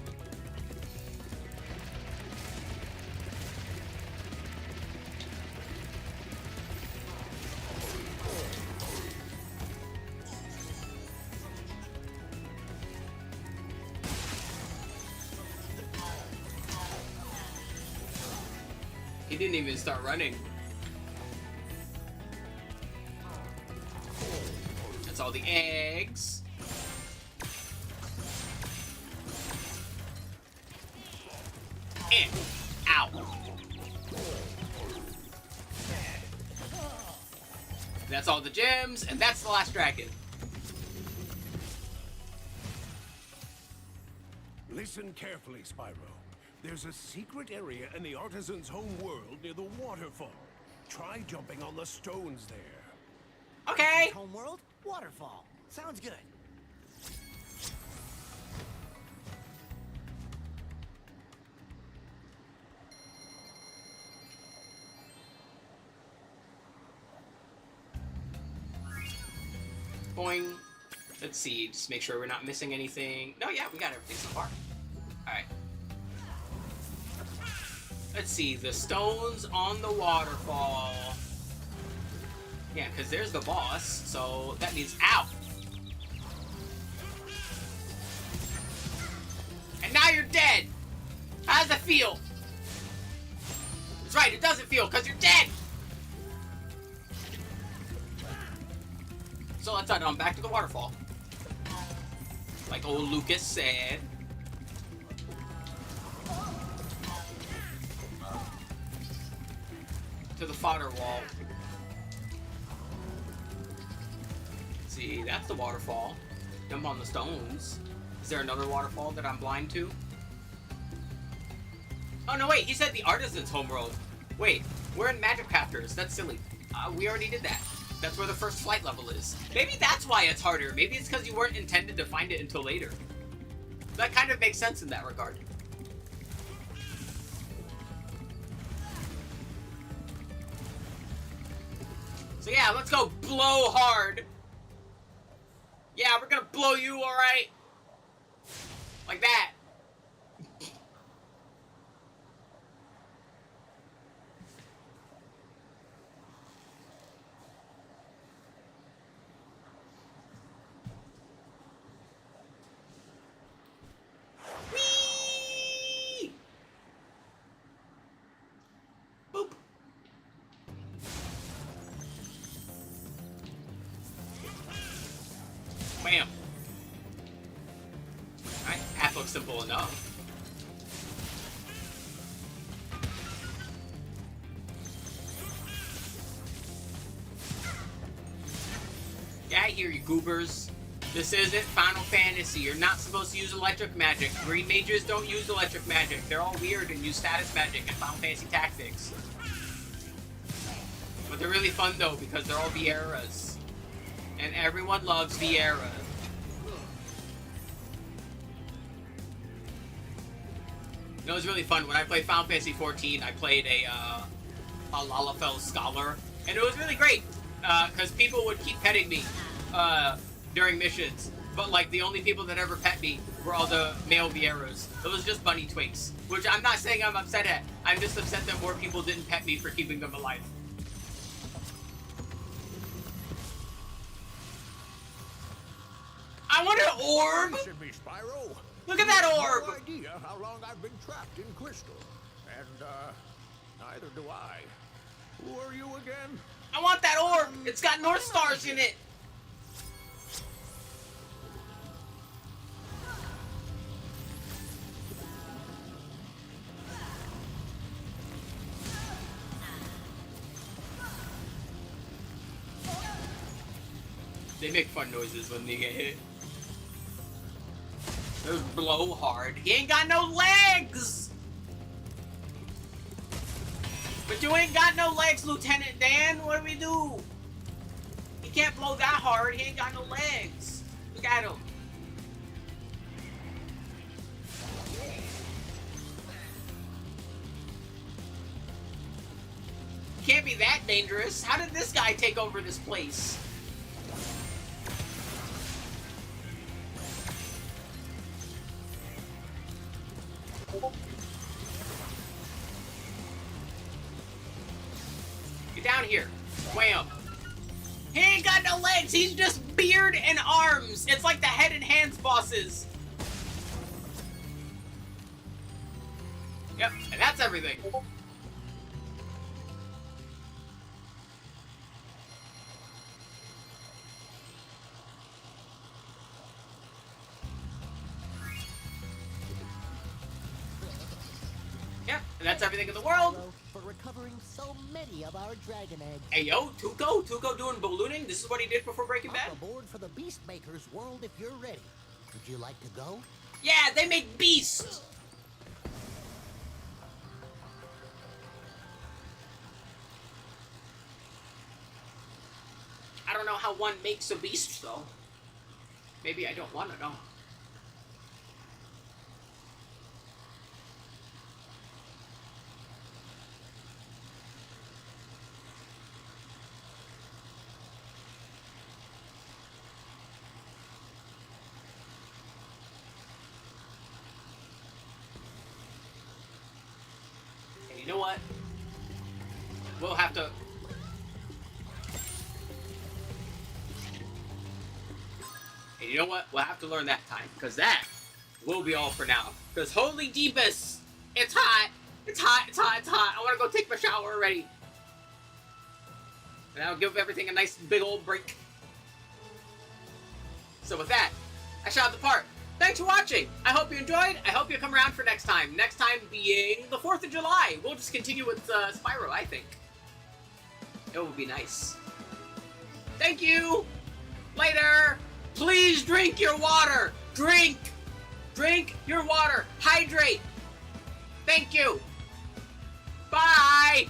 He didn't even start running. That's all the eggs. And ow. That's all the gems, and that's the last dragon. Listen carefully, Spyro. There's a secret area in the Artisan's home world near the waterfall. Try jumping on the stones there. Okay. Homeworld? Waterfall. Sounds good. Boing. Let's see, just make sure we're not missing anything. No, yeah, we got everything so far. Alright. let's see. The stones on the waterfall. Yeah, because there's the boss, so that means ow. And now you're dead. How does it feel? That's right, it doesn't feel, because you're dead. So let's head on back to the waterfall. Like old Lucas said. To the fodder wall. See, that's the waterfall. Jump on the stones. Is there another waterfall that I'm blind to? Oh, no, wait. He said the artisan's homeworld. Wait, we're in Magic Crafters. That's silly. We already did that. That's where the first flight level is. Maybe that's why it's harder. Maybe it's because you weren't intended to find it until later. That kind of makes sense in that regard. So yeah, let's go blow hard. Yeah, we're gonna blow you, alright? Like that. Whee! Boop. Bam. Alright, that looks simple enough. Yeah, I hear you, goobers. This isn't Final Fantasy. You're not supposed to use electric magic. Green mages don't use electric magic. They're all weird and use status magic and Final Fantasy tactics. But they're really fun though because they're all Vieras. And everyone loves Viera. You know, it was really fun. When I played Final Fantasy 14, I played a Lalafell Scholar. And it was really great. Because people would keep petting me during missions. But, like, the only people that ever pet me were all the male Vieras. It was just bunny twinks. Which I'm not saying I'm upset at. I'm just upset that more people didn't pet me for keeping them alive. I want an orb! Me, Spyro. Look at that orb! No idea how long I've been trapped in Crystal. And, neither do I. Who are you again? I want that orb! It's got North Stars in it! They make fun noises when they get hit. There's blow hard. He ain't got no legs! But you ain't got no legs, Lieutenant Dan. What do we do? He can't blow that hard. He ain't got no legs. Look at him. Can't be that dangerous. How did this guy take over this place? Get down here. Wham. He ain't got no legs. He's just beard and arms. It's like the head and hands bosses. Yep, and that's everything. Yep, and that's everything in the world. For recovering so many of our dragon eggs. Hey yo, Tuco doing ballooning? This is what he did before Breaking Bad? Hop aboard for the Beastmaker's world if you're ready. Would you like to go? Yeah, they make beasts! I don't know how one makes a beast, though. Maybe I don't want to know. you know what? We'll have to... And you know what? We'll have to learn that time, because that will be all for now. Because holy Jeepus, it's hot. It's hot, it's hot, it's hot. I want to go take my shower already. And I'll give everything a nice big old break. So with that, I shall depart. Thanks for watching. I hope you enjoyed. I hope you come around for next time. Next time being the 4th of July. We'll just continue with Spyro, I think. It would be nice. Thank you. Later. Please drink your water. Drink. Drink your water. Hydrate. Thank you. Bye.